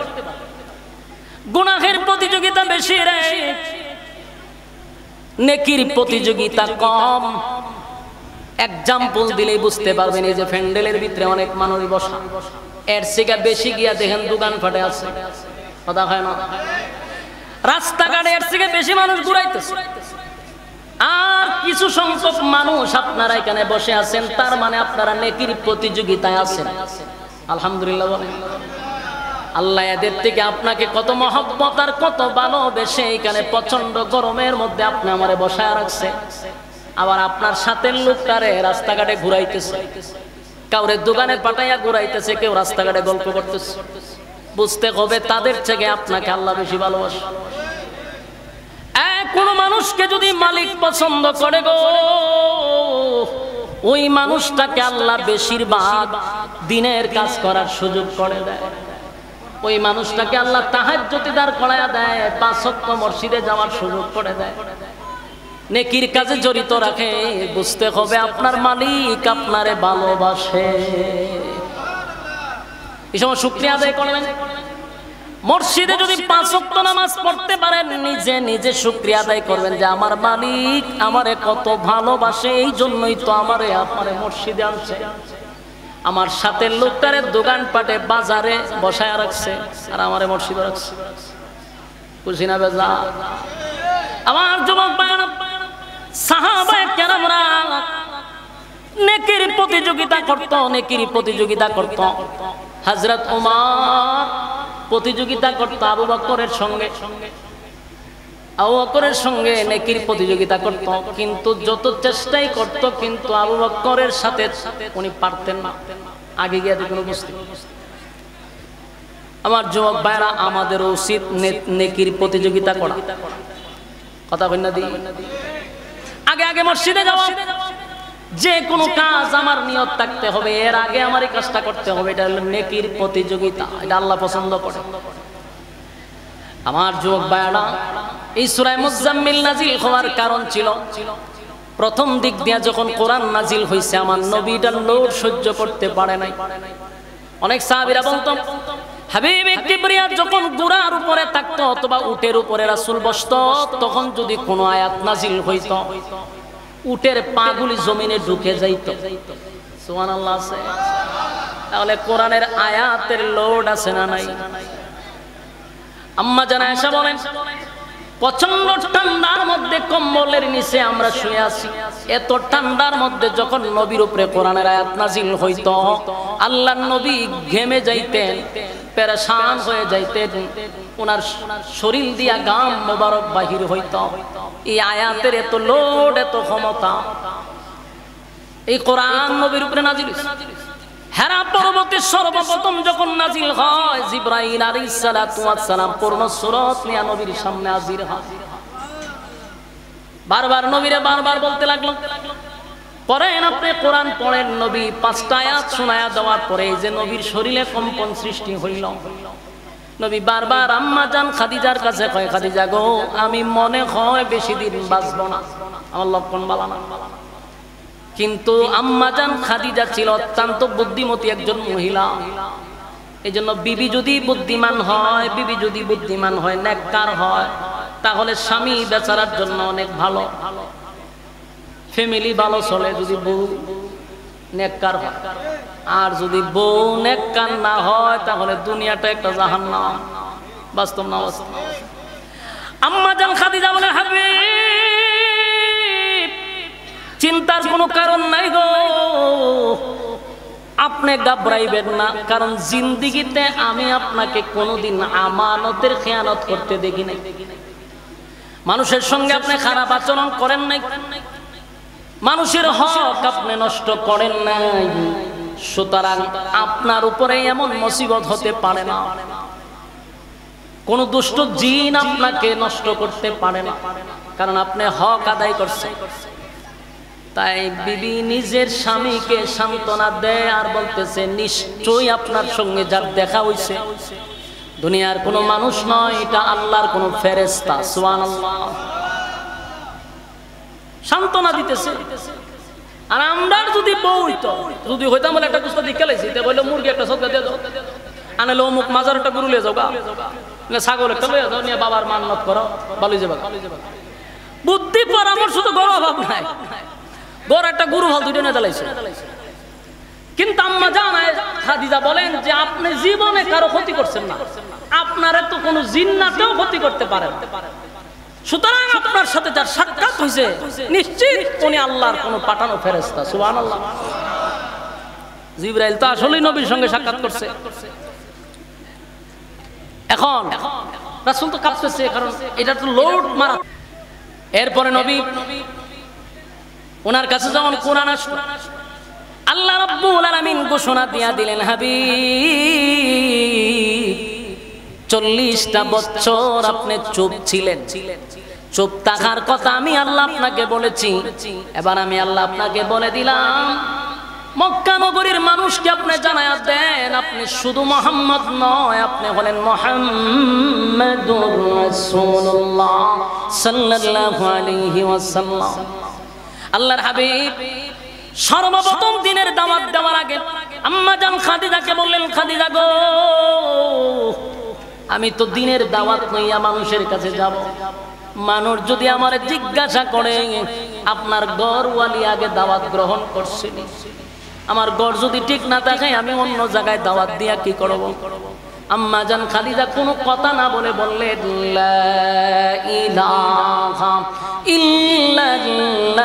গুনাহের প্রতিযোগিতা বেশি রে, নেকির প্রতিযোগিতা কম। এক্সাম্পল দিলেই বুঝতে পারবেন, এই যে প্যান্ডেলের ভিতরে অনেক মানুষ বসা, এর থেকে বেশি গিয়া দেখেন দোকান ফাটে আছে, কথা হয় না? রাস্তাঘাটে এর থেকে বেশি মানুষ ঘুরাইতেছে। আর কিছু সংখ্যক মানুষ আপনারা এখানে বসে আছেন, তার মানে আপনারা নেকির প্রতিযোগিতায় আছেন। আলহামদুলিল্লাহ বলেন। আল্লাহ এদের থেকে আপনাকে কত মহব্বত আর কত ভালোবেসে এখানে প্রচন্ড গরমের মধ্যে আপনি আমারে বসায় রাখছে। আবার আপনার সাথে লোকটারে রাস্তাঘাটে ঘুরাইতেছে, কাউরে দোকানে পাঠাইয়া ঘুরাইতেছে, কেউ রাস্তাঘাটে গল্প করতেছে। বুঝতে হবে তাদের থেকে আপনাকে আল্লাহ বেশি ভালোবাসে। কোন মানুষকে যদি মালিক পছন্দ করে গো, ওই মানুষটাকে আল্লাহ বেশিরভাগ দিনের কাজ করার সুযোগ করে দেয়। ওই মানুষটাকে আল্লাহ তাহাজ্জুদে দাঁড় করায়া দেয়, 5 ওয়াক্ত মসজিদে যাওয়ার সুযোগ করে দেয়, নেকির কাজে জড়িত রাখে। বুঝতে হবে আপনার মালিক আপনারে ভালোবাসে। এই সময় শুকরিয়া আদায় করবেন। মসজিদে যদি 5 ওয়াক্ত নামাজ পড়তে পারেন, নিজে নিজে শুকরিয়া আদায় করবেন যে আমার মালিক আমারে কত ভালোবাসে, এই জন্যই তো আমারে মসজিদে আনছে, আমার সাথে লোকটারে দোকানপাটে বাজারে বসায় রাখছে, আর আমারে মসজিদে রাখছে। খুশি না বেজা? আমার যুবক ভাইরা, সাহাবায়ে কেরামরা নেকির প্রতিযোগিতা করত, নেকির প্রতিযোগিতা করত। হযরত ওমর প্রতিযোগিতা করত আবু বকরের সঙ্গে, আবু বকরের সঙ্গে নেকির প্রতিযোগিতা করত, কিন্তু যত চেষ্টাই করত কিন্তু আবু বকরের সাথে উনি পারতেন না, আগে গিয়ে কোনো বুঝতে। আমার যুবক ভাইরা, আমাদের উচিত নেকির প্রতিযোগিতা করা। কথা কই না দি? আগে আগে মসজিদে যাওয়া, যে কোনো কাজ আমার নিয়ত থাকতে হবে, এর আগে আমার এই কাজটা করতে হবে। এটা হলো নেকির প্রতিযোগিতা, এটা আল্লাহ পছন্দ করে। আমার যুবক ভাইরা, এই সূরা মুজাম্মিল নাজিল হওয়ার কারণ ছিল, প্রথম দিক দিয়ে যখন কোরআন নাজিল হয়েছে, আমার নবীটা লোড সহ্য করতে পারে নাই। অনেক সাহাবীরা বলতো, হাবিব কিবরিয়া যখন ঘোড়ার উপরে থাকতো অথবা উটের উপরে রাসূল বসতো, তখন যদি কোনো আয়াত নাজিল হইতো, উটের পাগুলি জমিনে ঢুকে যাইতো। সুবহানাল্লাহ আছে? তাহলে কোরআনের আয়াতের লোড আছে না নাই? আম্মা জান আয়েশা বলেন, প্রচন্ড ঠান্ডার মধ্যে কম্বলের নিচে আমরা শুয়ে আছি, এত ঠান্ডার মধ্যে যখন নবীর উপরে কোরআনের আয়াত নাজিল হইতো, আল্লাহর নবী ঘেমে যাইতেন, পেরেশান হয়ে যাইতেন, ওনার শরীর দিয়া গাম মোবারক বাহির হইতো। এই আয়াতের এত লোড, এত ক্ষমতা, এই কোরআন নবীর উপরে নাজিল হইছে। হেরা পর্বতে সর্বপ্রথম যখন নাজিল হয়, জিবরাইল আলাইহিস সালাতু ওয়াস সালাম পূর্ণ সূরত নিয়ে নবীর সামনে হাজির হয়। বারবার নবীরে বারবার বলতে লাগলো, পড়েন আপনি কোরআন পড়েন। নবী 5টা আয়াত শোনায়া দেওয়ার পরে এই যে নবীর শরীরে কম্পন সৃষ্টি হইল। নবী বারবার আম্মা জান খাদিজার কাছে কয়, খাদিজা গো, আমি মনে হয় বেশি দিন বাঁচব না, আমার লক্ষণ ভালো না। কিন্তু আম্মা জান খাদিজা ছিল অত্যন্ত বুদ্ধিমতী একজন মহিলা। এই জন্য বিবি যদি বুদ্ধিমান হয়, বিবি যদি বুদ্ধিমান হয়, নেককার হয়, তাহলে স্বামী বেচারার জন্য অনেক ভালো, ফ্যামিলি ভালো চলে যদি বউ নেককার হয়। আর যদি বউ নেককার না হয়, তাহলে দুনিয়াটা একটা জাহান্নাম। বাস্তব না? আম্মা জান খাদিজা বলে, হাবিব চিন্তার কোনো কারণ নাই গো, আপনি ঘাবড়াইবেন না, কারণ জিন্দেগিতে আমি আপনাকে কোনোদিন আমানতের খেয়ানত করতে দেখি নাই। মানুষের সঙ্গে আপনি খারাপ আচরণ করেন নাই, মানুষের হক আপনি নষ্ট করেন নাই, সুতরাং আপনার উপরে এমন মুসিবত হতে পারে না, কোন দুষ্ট জিন আপনাকে নষ্ট করতে পারে না, কারণ আপনি হক আদায় করছেন। তাই বিবি নিজের স্বামীকে সান্ত্বনা দেয় আর বলতেছে, নিশ্চয়ই আপনার সঙ্গে যার দেখা হইছে দুনিয়ার কোনো মানুষ নয়, এটা আল্লাহর কোনো ফেরেশতা। সুবহানাল্লাহ। সান্ত্বনা দিতেছে। আর আমরা যদি বউ হইতো, যদি হইতাম বলে একটা কুস্তা দিয়ে খেলাইছি, তা বললো মুরগি একটা সবকা দিয়ে দাও, আনলে অমুক মাজার একটা গরু লিয়ে যাও, ছাগল একটা লইয়া যাও, নিয়ে বাবার মান্নত করো, ভালোই যাবা। বুদ্ধি পরামর্শ তো গরু অভাব নাই, গড় একটা গরু হল দুইটা নিয়ে চালাইছে। কিন্তু আম্মা জান খাদিজা বলেন যে আপনি জীবনে কারো ক্ষতি করছেন না, আপনারে তো কোনো জিন্নাতেও ক্ষতি করতে পারে না, সুতরাং আপনার সাথে যার সাক্ষাৎ হয়েছে নিশ্চিত উনি আল্লাহর কোন পাঠানো ফেরেশতা। সুবহানাল্লাহ। জিবরাইল তো আসলেই নবীর সঙ্গে সাক্ষাৎ করছে। এখন রাসূল তো কাঁপতেছে, কারণ এটা তো লোড মারা। এরপরে নবী ওনার কাছে যখন কোরআন আসলো, আল্লাহ রাব্বুল আলামিন ঘোষণা দিয়া দিলেন, হাবিব 40টা বছর আপনি চুপ ছিলেন। চুপ থাকার কথা আমি আল্লাহ আপনাকে বলেছি, এবার আমি আল্লাহ আপনাকে বলে দিলাম, মক্কা নগরীর মানুষকে আপনি জানায়া দেন, আপনি শুধু মুহাম্মদ নয়, আপনি হলেন মুহাম্মাদুর রাসূলুল্লাহ সাল্লাল্লাহু আলাইহি ওয়াসাল্লাম। আল্লাহর হাবিব সর্বপ্রথম দিনের দাওয়াত দেওয়ার আগে আম্মা জান খাদিজাকে বললেন, খাদিজা গো, আমি তো দিনের দাওয়াত লইয়া মানুষের কাছে যাব, মানুষ যদি আমারে জিজ্ঞাসা করে আপনার ঘরওয়ালি আগে দাওয়াত গ্রহণ করছেন, আমার ঘর যদি ঠিক না থাকে আমি অন্য জায়গায় দাওয়াত দিয়া কি করব? আম্মা জান খাদিজা কোনো কথা না বলে বললেন, লা ইলাহা ইল্লাল্লাহু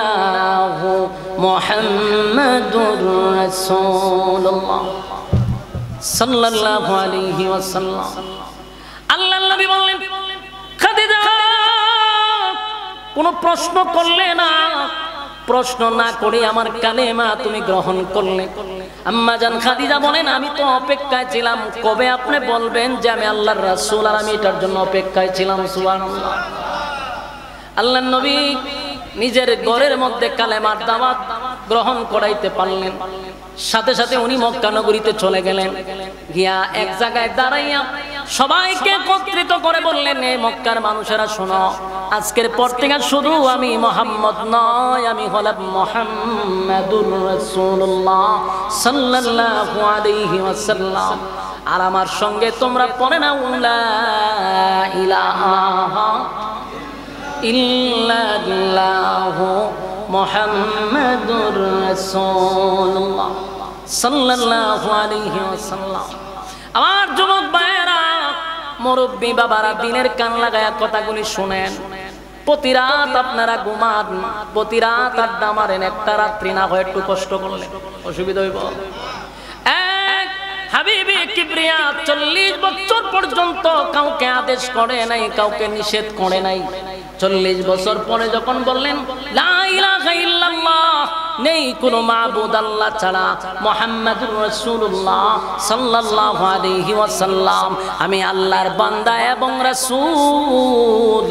মুহাম্মাদুর রাসূলুল্লাহ সাল্লাল্লাহু আলাইহি ওয়াসাল্লাম। আল্লাহর নবী বললেন, খাদিজা কোনো প্রশ্ন করলে না, প্রশ্ন না করে আমার কালেমা তুমি গ্রহণ করলে। আম্মা জান খাদিজা বলেন, আমি তো অপেক্ষায় ছিলাম কবে আপনি বলবেন যে আমি আল্লাহর রাসূল, আর আমি এটার জন্য অপেক্ষায় ছিলাম। সুবহানাল্লাহ। আল্লাহর নবী নিজের ঘরের মধ্যে কালেমার দাওয়াত গ্রহণ করাইতে পারলেন। সাথে সাথে উনি মক্কা নগরীতে চলে গেলেন, গিয়া এক জায়গায় দাঁড়াইয়া সবাইকে একত্রিত করে বললেন, এই মক্কার মানুষেরা শোনো, আজকের পর থেকে শুধু আমি মুহাম্মদ নয়, আমি হলাম মুহাম্মাদুর রাসূলুল্লাহ সাল্লাল্লাহু আলাইহি ওয়াসাল্লাম। আর আমার সঙ্গে তোমরা পড়ে নাও, লা ইলাহা ইল্লাল্লাহু মুহাম্মাদুর রাসূলুল্লাহ সাল্লাল্লাহু আলাইহি ওয়াসাল্লাম। আমার যুবক ভাইয়েরা, মুরব্বী বাবারা, দিনের কান লাগায়া কথাগুলি শুনেন। প্রতি রাত আপনারা ঘুমান, প্রতি রাত আড্ডা মারেন, একটা রাত্রি না হয় একটু কষ্ট করলে অসুবিধা হইব। হাবিবে কিবরিয়া 40 বছর পর্যন্ত কাউকে আদেশ করে নাই, কাউকে নিষেধ করে নাই। 40 বছর পরে যখন বললেন লা ইলাহা ইল্লাল্লাহ, নেই কোনো মাবুদ আল্লাহ ছাড়া, মুহাম্মাদুর রাসূলুল্লাহ সাল্লাল্লাহু আলাইহি ওয়াসাল্লাম আমি আল্লাহর বান্দা এবং রাসূল,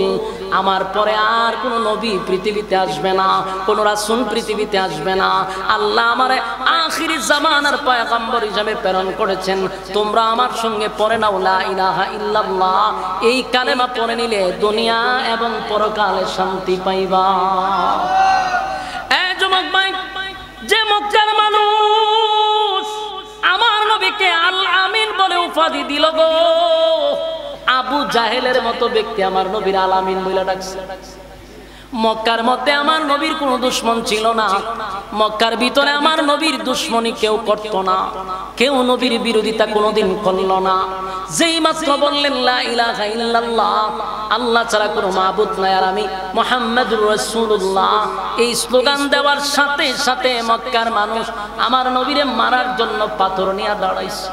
আমার পরে আর কোনো নবী পৃথিবীতে আসবে না, কোনো রাসূল পৃথিবীতে আসবে না। আল্লাহ আমারে আখিরি জামানার পয়গম্বর হিসেবে প্রেরণ করেছেন। তোমরা আমার সঙ্গে পড়ে নাও লা ইলাহা ইল্লাল্লাহ, এই কালেমা পড়ে নিলে দুনিয়া এবং পরকালে শান্তি পাইবা। এই যুবক ভাই, যে মক্কার মানুষ আমার নবীকে আল আমিন বলে উপাধি দিল গো, আবু জাহেলের মতো ব্যক্তি আমার নবীর আল আমিন বলে ডাকছে। মক্কার মধ্যে আমার নবীর কোনো দুশমন ছিল না, মক্কার ভিতরে আমার নবীর দুশমনি কেউ করত না, কেউ নবীর বিরোধিতা কোনোদিন করল না। যেই মাত্র বললেন লা ইলাহা ইল্লাল্লাহ, আল্লাহ ছাড়া কোনো মাবুদ নাই, আর আমি মুহাম্মাদুর রাসূলুল্লাহ, এই স্লোগান দেওয়ার সাথে সাথে মক্কার মানুষ আমার নবীরে মারার জন্য পাথর নিয়ে দাঁড়াইছে।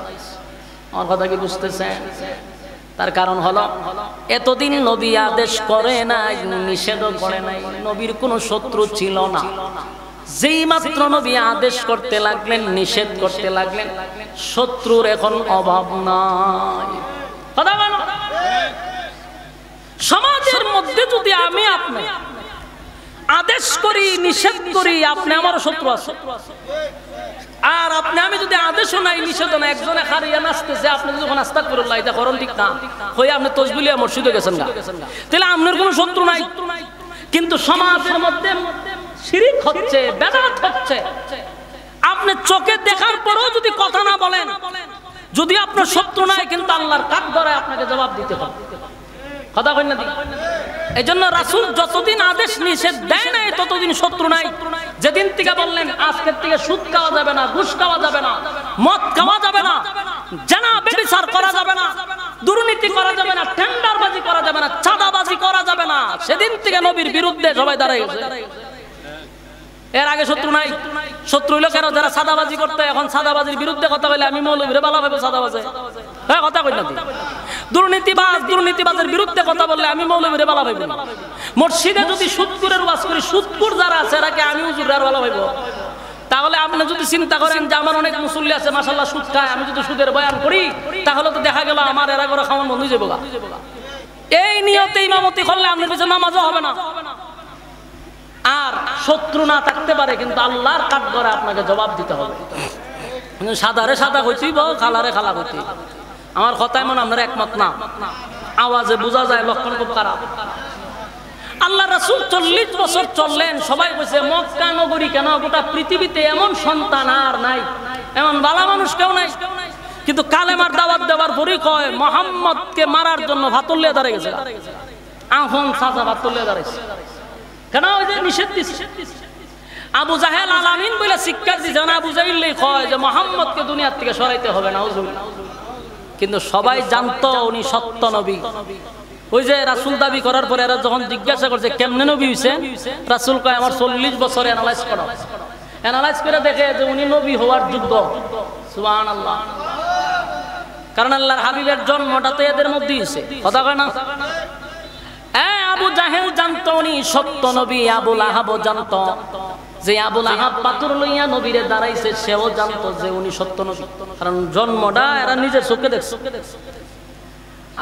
আমার কথা কি বুঝতেছেন? তার কারণ হলো এতদিন নবী আদেশ করে নাই, নিষেধও করে নাই, নবীর কোনো শত্রু ছিল না। যেই মাত্র নবী আদেশ করতে লাগলেন, নিষেধ করতে লাগলেন, শত্রুর এখন অভাব নাই। কথা বলো, সমাজের মধ্যে যদি আমি আপনি আদেশ করি, নিষেধ করি, আপনি আমারও শত্রু আছে। আর আপনি আমি যদি আদেশও নাই, নিষেধও নাই, একজনে হারিয়ে নাচতেছে, আপনি যখন আস্তাগফিরুল্লাহ এটা করেন ঠিক না, হয়ে আপনি তসবিলিয়া মসজিদে গেছেন না, তাহলে আপনার কোনো শত্রু নাই। কিন্তু সমাজের মধ্যে শিরিক হচ্ছে, বেদাত হচ্ছে, আপনি চোখে দেখার পরেও যদি কথা না বলেন, যদি আপনার শত্রু নাই, কিন্তু আল্লাহর কাঠ ধরে আপনাকে জবাব দিতে হবে। কথা কই না? এজন্য রাসূল যতদিন আদেশ নিষেধ দেয় নাই ততদিন শত্রু নাই। যেদিন থেকে বললেন আজকের থেকে সুদ খাওয়া যাবে না, ঘুষ খাওয়া যাবে না, মদ খাওয়া যাবে না, জানা ব্যভিচার করা যাবে না, দুর্নীতি করা যাবে না, টেন্ডারবাজি করা যাবে না, চাঁদাবাজি করা যাবে না, সেদিন থেকে নবীর বিরুদ্ধে সবাই দাঁড়ায় গেছে। এর আগে শত্রু নাই, শত্রু হইলো কেন? যারা সাদাবাজি করতে, এখন সাদাবাজির বিরুদ্ধে কথা বলে আমি মৌলবীরে বালা ভাবে সাদাবাজি, হ্যাঁ কথা কই না। দুর্নীতিবাজের বিরুদ্ধে কথা বললে আমি মৌলবীরে বালা ভাইব। মসজিদে যদি সুদকুরের ওয়াজ করি, সুদকুর যারা আছে এরাকে আমি হুজুর আর বালা ভাইব। তাহলে আপনি যদি চিন্তা করেন যে আমার অনেক মুসল্লি আছে মাশাআল্লাহ সুদ খায়, আমি যদি সুদের বয়ান করি তাহলে তো দেখা গেল আমার এরা করে খাওয়ান বন্ধ হয়ে যাবো। এই নিয়তে ইমামতি করলে আপনার পিছনে নামাজও হবে না। আর শত্রু না থাকতে পারে, কিন্তু আল্লাহর কাঠগড়ায় আপনাকে জবাব দিতে হবে। সাদারে সাদা হইতেইব, খালারে খালা হইতেই। আমার কথায় মনে আপনার একমত না? আওয়াজে বোঝা যায় লক্ষণ খুব খারাপ। আল্লাহ রাসূল 40 বছর চললেন, সবাই কইছে মক্কা নগরী কেন, গোটা পৃথিবীতে এমন সন্তান আর নাই, এমন ভালো মানুষ কেউ নাই। কিন্তু কালেমার দাওয়াত দেওয়ার পরই কয় মুহাম্মদকে মারার জন্য ভাতল্লিয়া দাঁড়িয়ে গেছে। আহন সাজা ভাতল্লিয়া দাঁড়াইছে কেন? ওই যে নিষেধ দিছে। আবু জাহেল আলামিন বলে শিক্ষা দিছে না, আবু জাহিলই কয় যে মুহাম্মদকে দুনিয়ার থেকে সরাইতে হবে না। কিন্তু সবাই জানতো উনি সত্য নবী। ওই যে রাসূল দাবি করার পরে এরা যখন জিজ্ঞাসা করছে কেমনে নবী হইছেন, রাসূল কয় আমার 40 বছর অ্যানালাইজ করো। অ্যানালাইজ করে দেখে যে উনি নবী হওয়ার যোগ্য। সুবহানাল্লাহ। কারণ আল্লাহর হাবিবের জন্মটা তো এদের মধ্যেই হইছে, কথা কয় না? আবু জাহেল জানতো উনি সত্য নবী, আবু লাহাবও জানতো যে আবু লাহাব পাথর লইয়া নবীরে দাঁড়াইছে, সেও জানতো যে উনি সত্য নবী। কারণ জন্মটা এরা নিজের চোখে দেখছে।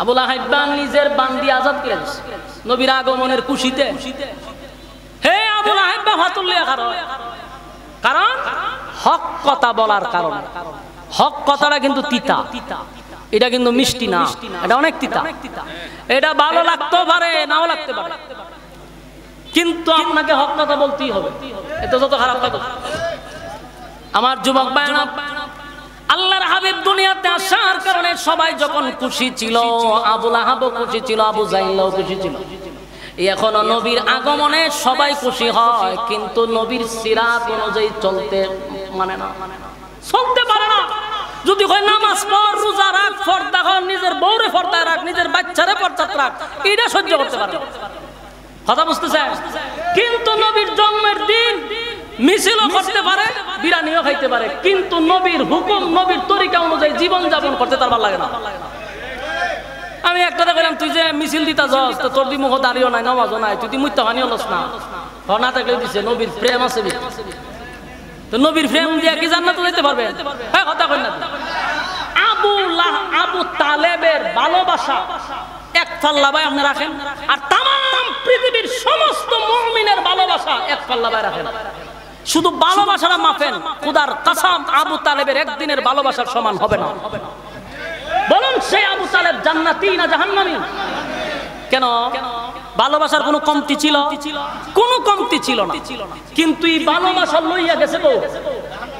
আবু লাহাব নিজের বান্দি আজাদ করে দিছে নবীর আগমনের খুশিতে। হে আবু লাহাব পাথর লইয়া খাড়া, কারণ হক কথা বলার কারণে। হক কথাটা কিন্তু তিতা, এটা কিন্তু মিষ্টি না, এটা অনেক তিতা। এটা ভালো লাগতে পারে, নাও লাগতে পারে, কিন্তু আপনাকে হক কথা বলতেই হবে, এটা যত খারাপ লাগে। আমার যুবক ভাইরা, আল্লাহর হাবিব দুনিয়াতে আসার কারণে সবাই যখন খুশি ছিল, আবু লাহাবও খুশি ছিল, আবু জাহিলও খুশি ছিল। এখনো নবীর আগমনে সবাই খুশি হয়, কিন্তু নবীর সিরাত অনুযায়ী চলতে মানে না, চলতে পারে না। যদি হয় নামাজ পড়, রোজা রাখ, পর্দা কর, নিজের বউরে পর্দায় রাখ, নিজের বাচ্চারে পর্দায় রাখ, এটা সহ্য করতে পারে। কথা বুঝতেছেন? কিন্তু নবীর জন্মের দিন মিছিলও করতে পারে, বিরিয়ানিও খাইতে পারে, কিন্তু নবীর হুকুম, নবীর তরিকা অনুযায়ী জীবন যাপন করতে তার ভালো লাগে না। আমি একটা দেখলাম, তুই যে মিছিল দিতা যাস, তোর দি মুখ দাঁড়িয়েও নাই, নামাজও নাই, তুই মুইতা পানিও লস না, না থাকলে দিছে নবীর প্রেম আছে। তো নবীর প্রেম দিয়ে কি জান্নাতে যেতে পারবে? হ্যাঁ কথা কই না? আবু তালেবের ভালোবাসা এক পাল্লায় আপনি রাখেন, আর তাম পৃথিবীর সমস্ত মুমিনের ভালোবাসা এক পাল্লায় রাখেন। শুধু ভালোবাসাটা মাপেন, খোদার কসম আবু তালেবের একদিনের ভালোবাসার সমান হবে না। বলুন সে আবু তালেব জান্নাতি না জাহান্নামী? কেন? ভালোবাসার কোনো কমতি ছিল? কোনো কমতি ছিল না। কিন্তু এই ভালোবাসা লইয়া গেছে তো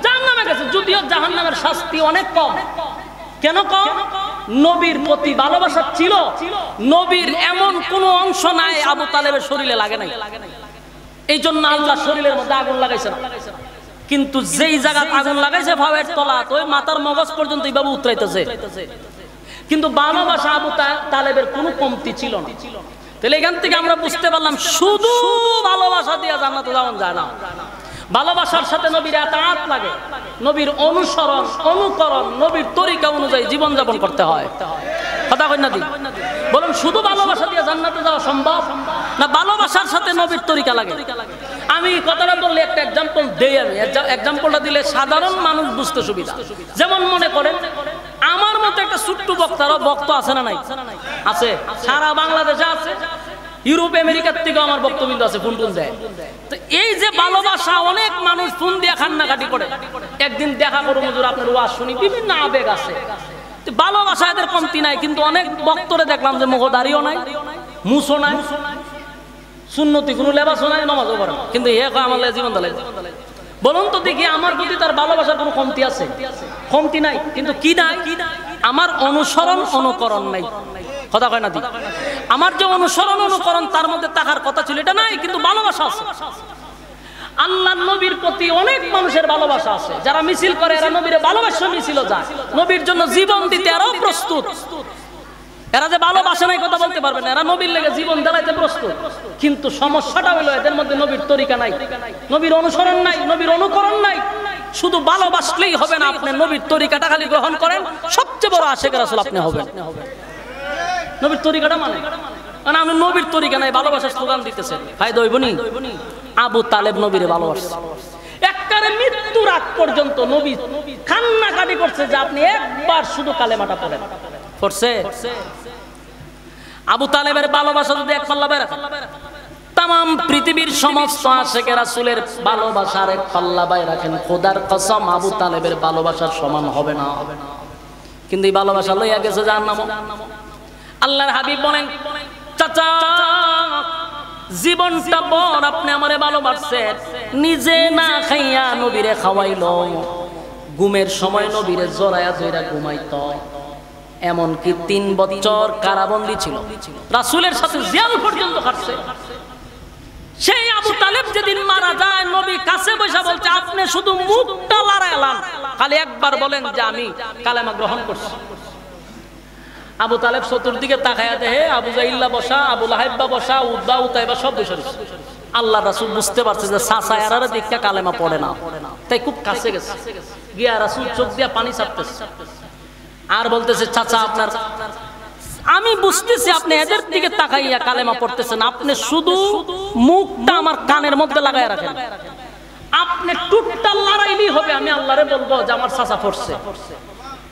জাহান্নামে গেছে, যদিও জাহান্নামের শাস্তি অনেক কম। কেন কম? নবীর প্রতি ভালোবাসা ছিল, নবীর এমন কোন অংশ নাই আবু তালেবের শরীরে লাগে নাই, এই জন্য আল্লাহ শরীরের মধ্যে আগুন লাগাইছে না। কিন্তু যেই জায়গায় আগুন লাগাইছে ভাবের তলা, ওই মাথার মগজ পর্যন্ত এইভাবে উতরাইতেছে। কিন্তু ভালোবাসা আবু তালেবের কোনো কমতি ছিল না। তাহলে এখান থেকে আমরা বুঝতে পারলাম শুধু ভালোবাসা দিয়ে জান্নাতে যাওয়া যায় না, ভালোবাসার সাথে নবীর আতাত লাগে, নবীর অনুসরণ, অনুকরণ, নবীর তরিকা অনুযায়ী জীবন যাপন করতে হয়। কথা কই না দি? বলুন শুধু ভালোবাসা দিয়ে জান্নাতে যাওয়া সম্ভব না? ভালোবাসার সাথে নবীর তরিকা লাগে। আমি কথাটা বললে একটা এক্সাম্পল দেই। আমি এক্সাম্পলটা দিলে সাধারণ মানুষ বুঝতে সুবিধা। যেমন মনে করেন আমার মতো একটা ছোট্ট বক্তারও বক্তা আছে না নাই? আছে, সারা বাংলাদেশে আছে, ইউরোপ আমেরিকার থেকে আমার বক্তব্য আছে, ফোন টুন দেয়। তো এই যে ভালোবাসা, অনেক মানুষ ফোন দিয়ে কান্নাকাটি করে, একদিন দেখা করো হুজুর আপনার ওয়াজ শুনি, বিভিন্ন আবেগ আছে। ভালোবাসা এদের কমতি নাই, কিন্তু অনেক বক্তরে দেখলাম যে মুখ দাঁড়িয়েও নাই, মুছও নাই, সুন্নতি কোনো লেবাসও নাই, নামাজও পড়ে না, কিন্তু এ কয় আমার জীবন দালে। বলুন তো দেখি আমার প্রতি তার ভালোবাসার কোনো কমতি আছে? কমতি নাই, কিন্তু কি নাই? আমার অনুসরণ, অনুকরণ নাই। কথা কয় না দি? আমার যে অনুসরণ, অনুকরণ তার মধ্যে থাকার কথা ছিল, এটা নাই, কিন্তু ভালোবাসা আছে। আল্লাহ নবীর প্রতি অনেক মানুষের ভালোবাসা আছে, যারা মিছিল করে এরা নবীর ভালোবাসা মিছিল যায়, নবীর জন্য জীবন দিতে আরো প্রস্তুত। এরা যে ভালোবাসে নাই কথা বলতে পারবে না, এরা নবীর লেগে জীবন দেওয়াইতে প্রস্তুত। কিন্তু সমস্যাটা হলো এদের মধ্যে নবীর তরিকা নাই, নবীর অনুসরণ নাই, নবীর অনুকরণ নাই। শুধু ভালোবাসলেই হবে না, আপনি নবীর তরিকাটা খালি গ্রহণ করেন, সবচেয়ে বড় আশিক রাসূল আপনি হবেন। নবীর তরিকাটা মানে আমি নবীর তরিকা নাই, ভালোবাসার স্লোগান দিতেছেন, ফায়দা হইব নি? আবু তালেব নবীরে ভালোবাসে, একবারে মৃত্যুর আগ পর্যন্ত নবী কান্নাকাটি করছে যে আপনি একবার শুধু কালেমাটা পড়েন। পড়ছে? আবু তালেবের ভালোবাসা যদি এক পাল্লা বের তাম পৃথিবীর সমস্ত আশিক রাসূলের ভালোবাসার এক পাল্লা বাইরে রাখেন, খোদার কসম আবু তালেবের ভালোবাসার সমান হবে না। কিন্তু এই ভালোবাসা লইয়া গেছে জাহান্নাম। আল্লাহর হাবিব বলেন, চাচা জীবনটা বড় আপনি আমারে ভালোবাসছেন, নিজে না খাইয়া নবীরে খাওয়াইলো, ঘুমের সময় নবীরে জড়ায়া ধইরা ঘুমাইতো, এমনকি 3 বছর কারাবন্দী ছিল, রাসূলের সাথে জেল পর্যন্ত কাটছে। সেই আবু তালেব যেদিন মারা যায়, নবী কাছে বসে বলছে আপনি শুধু মুখটা লড়াইলাম, খালি একবার বলেন যে আমি কালেমা গ্রহণ করছি। আবু তালেব চতুর্দিকে তাকায়া দেখে আবু জাইল্লা বসা, আবু লাহাইবা বসা, উদ্বা উতাইবা সব বসে রয়েছে। আল্লাহ রাসূল বুঝতে পারছে যে চাচা এরারে দেখে কালেমা পড়ে না, তাই খুব কাছে গেছে, গিয়া রাসূল চোখ দিয়া পানি ছাড়তেছে আর বলতেছে চাচা আপনার, আমি বুঝতেছি আপনি এদের দিকে তাকাইয়া কালেমা পড়তেছেন, আপনি শুধু মুখটা আমার কানের মধ্যে লাগায় রাখেন, আপনি টুটটা লড়াইলেই হবে, আমি আল্লাহরে বলবো যে আমার চাচা পড়ছে।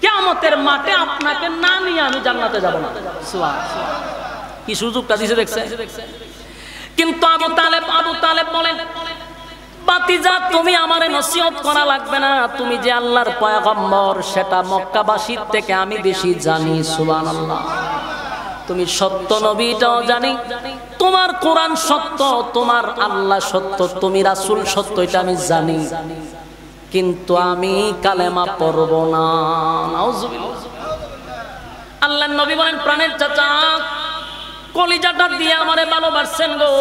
কিয়ামতের মাঠে আপনাকে না নিয়ে আমি জান্নাতে যাব না। সুবহানাল্লাহ, কি সুযোগটা দিয়েছে দেখছে। কিন্তু আবু তালেব বলেন, বাতিজা তুমি আমারে নসিহত করা লাগবে না, তুমি যে আল্লাহর পয়গম্বর সেটা মক্কাবাসীর থেকে আমি বেশি জানি। সুবহানাল্লাহ, তুমি সত্য নবীটাও জানি, তোমার কোরআন সত্য, তোমার আল্লাহ সত্য, তুমি রাসূল সত্য, এটা আমি জানি, কিন্তু আমি কালেমা পড়ব না। নাউজুবিল্লাহ। আল্লাহর নবী বলেন, প্রাণের চাচা কলিজাটা দিয়ে আমারে ভালোবাসছেন গো,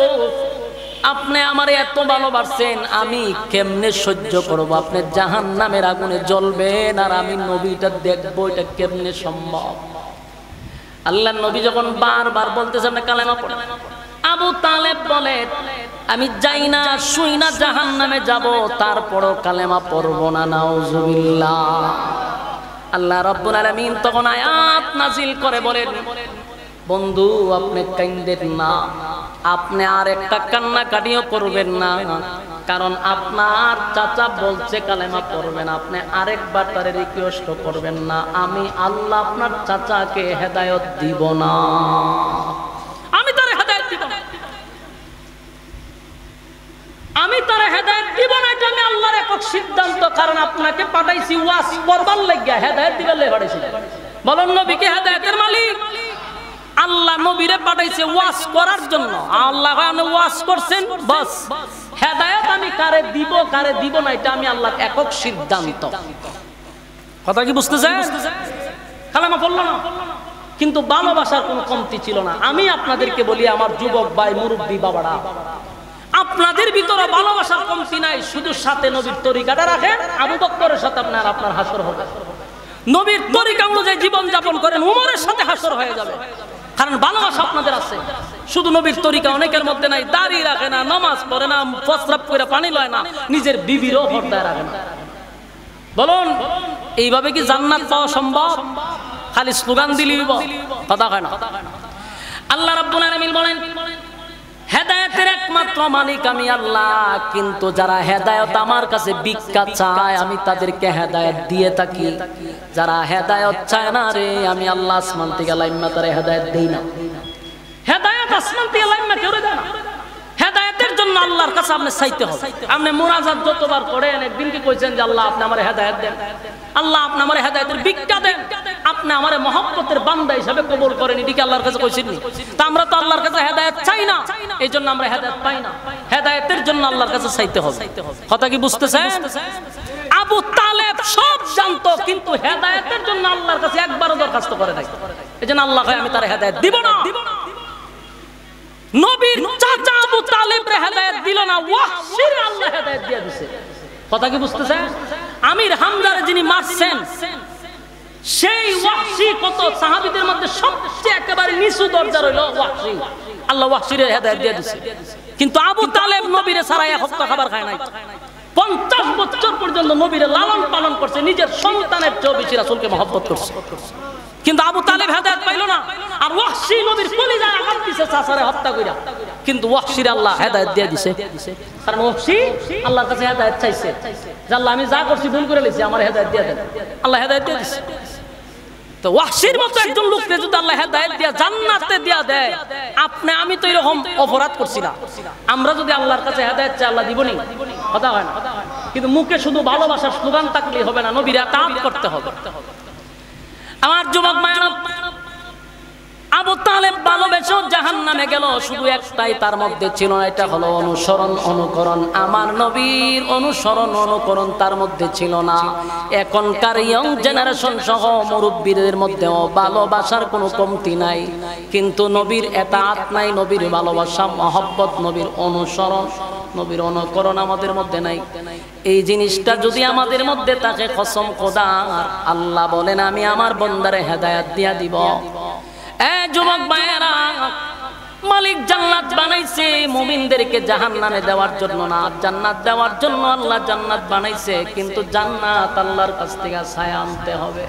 আপনি আমারে এত ভালোবাসছেন, আমি কেমনে সহ্য করব? আপনি জাহান্নামের আগুনে জ্বলবেন আর আমি নবীটা দেখব, এটা কেমনে সম্ভব? আল্লাহর নবী যখন বারবার বলতেছেন না কালেমা পড়েন, আবু তালেব বলে আমি যাই না শুই না জাহান্নামে যাব, তারপরও কালেমা পড়ব না। নাউজুবিল্লাহ। আল্লাহ রাব্বুল আলামিন তখন আয়াত নাজিল করে বলেন, বন্ধু আপনি কাঁদেন না, আপনি আর একটা কান্না কাটিও করবেন না, কারণ আপনার চাচা বলছে কালেমা পড়বেন, আপনি আরেকবার তারে রিকোয়েস্ট করবেন না, আমি আল্লাহ আপনার চাচাকে হেদায়েত দিব না, আমি তারে হেদায়েত দিব না, আমি তারে হেদায়েত দিব না, এটা আমি আল্লাহর একক সিদ্ধান্ত। কারণ আপনাকে পাঠাইছি ওয়াজ করবার লাগিয়া, হেদায়েত দিবার লাগি পাঠাইছি। বলেন নবীকে হেদায়েতের মালিক আল্লাহ, নবীরে পাঠাইছে ওয়াজ করার জন্য। আল্লাহ আপনি ওয়াজ করছেন, বাস হেদায়েত আমি কারে দিব না এটা আমি আল্লাহর একক সিদ্ধান্ত। কথা কি বুঝতেছেন? কালেমা পড়লো না, কিন্তু ভালোবাসার কোনো কমতি ছিল না। আমি আপনাদেরকে বলি, আমার যুবক ভাই মুরব্বী বাবারা, আপনাদের ভিতরে ভালোবাসার কমতি নাই, শুধু সাথে নবীর তরিকাটা রাখেন, আবু বকরের সাথে আপনার হাসর হবে। নবীর তরিকা অনুযায়ী জীবন যাপন করেন, উমরের সাথে হাসর হয়ে যাবে। কারণ ভালোবাসা আপনাদের আছে, শুধু নবীর তরিকা অনেকের মধ্যে নাই। দাড়ি রাখে না, নামাজ পড়ে না, প্রস্রাব করে পানি লয় না, নিজের বিবিরও পর্দায় রাখে না। বলুন এইভাবে কি জান্নাত পাওয়া সম্ভব? খালি স্লোগান দিলেই কথা হয় না। আল্লাহ রাব্বুল আলামিন বলেন, হেদায়েতের একমাত্র মালিক আমি আল্লাহ, কিন্তু যারা হেদায়েত আমার কাছে ভিক্ষা চায় আমি তাদেরকে হেদায়েত দিয়ে থাকি। যারা হেদায়েত চায় না রে, আমি আল্লাহ আসমান থেকে লাইম্মা তারে হেদায়েত দেই না। হেদায়েত আসমান থেকে লাইম্মা কেউ দেয় না। হেদায়েতের জন্য আল্লাহর কাছে আপনি চাইতে হবে। আপনি মুনাজাত যতবার করেন, একদিন কি কইছেন যে আল্লাহ আপনি আমারে হেদায়েত দেন, আল্লাহ আপনি আমারে হেদায়েতের ভিক্ষা দেন, আপনি আমারে মহব্বতের বান্দা হিসাবে কবুল করেন, এদিকে আল্লাহর কাছে কইছেন নি? তা আমরা তো আল্লাহর কাছে হেদায়েত চাই না, এই জন্য আমরা হেদায়েত পাই না। হেদায়েতের জন্য আল্লাহর কাছে চাইতে হবে। কথা কি বুঝতেছেন? আবু তালেব সব জানতো, কিন্তু হেদায়েতের জন্য আল্লাহর কাছে একবারও দরখাস্ত করে নাই। এজন্য আল্লাহ কয় আমি তার হেদায়েত দিব না। নবীর চাচা আবু তালেবরে হেদায়েত দিল না, ওয়াহশির আল্লাহ হেদায়েত দিয়ে দিয়েছে। কথা কি বুঝতেছেন? আমির হামজারে যিনি মারছেন, সেই ওয়াহশী কত সাহাবীদের মধ্যে সবচেয়ে একেবারে নিচু দরজার হইল ওয়াহশী। আল্লাহ ওয়াহশীরে হেদায়েত দিয়ে দিয়েছে। কিন্তু আবু তালেব নবীরে ছাড়া এক হপ্তাহ খাবার খায় নাই। 50 বছর পর্যন্ত নবীরে লালন পালন করছে, নিজের সন্তানের চেয়ে বেশি রাসূলকে মহব্বত করছে। কিন্তু আবু তালেব হেদায়েত পাইল না, আর ওয়াহশী নবীর কলিজায় আঘাত দিয়েছে চাচারে হত্যা কইরা। কিন্তু ওয়াহশীর আল্লাহ হেদায়েত দিয়ে দিয়েছে, কারণ ওয়াহশী আল্লাহর কাছে হেদায়েত চাইছে যে আল্লাহ আমি যা করছি ভুল করে লিছি, আমার হেদায়েত দিয়ে দেন। আল্লাহ হেদায়েত দিয়ে দিয়েছে। তো ওয়াহশীর মতো একজন লোককে যদি আল্লাহ হেদায়েত দিয়া জান্নাতে দিয়া দেয়, আপনি আমি তো এরকম অপরাধ করছি না। আমরা যদি আল্লাহর কাছে হেদায়েত চাই আল্লাহ দিবনি? কথা হয় না। কিন্তু মুখে শুধু ভালোবাসার স্লোগান থাকলেই হবে না, নবীর আতাত করতে হবে। আমার যুবক মায়েরা, আবু তালেব ভালোবেসে জাহান্নামে গেল, শুধু একটাই তার মধ্যে ছিল, এটা হলো অনুসরণ অনুকরণ। আমার নবীর অনুসরণ অনুকরণ তার মধ্যে ছিল না। এখনকার ইয়ং জেনারেশন সহ মুরব্বীদের মধ্যেও ভালোবাসার কোনো কমতি নাই, কিন্তু নবীর এতাআত নাই, নবীর ভালোবাসা মহব্বত, নবীর অনুসরণ নবীর অনুকরণ আমাদের মধ্যে নাই। এই জিনিসটা যদি আমাদের মধ্যে থাকে, কসম খোদার, আল্লাহ বলেন আমি আমার বান্দারে হেদায়েত দিয়া দিব। যুবক ভাইয়েরা, মালিক জান্নাত বানাইছে মুমিনদেরকে জাহান্নামে দেওয়ার জন্য না, জান্নাত দেওয়ার জন্য আল্লাহ জান্নাত বানাইছে। কিন্তু জান্নাত আল্লাহর কাছ থেকে ছায়া আনতে হবে,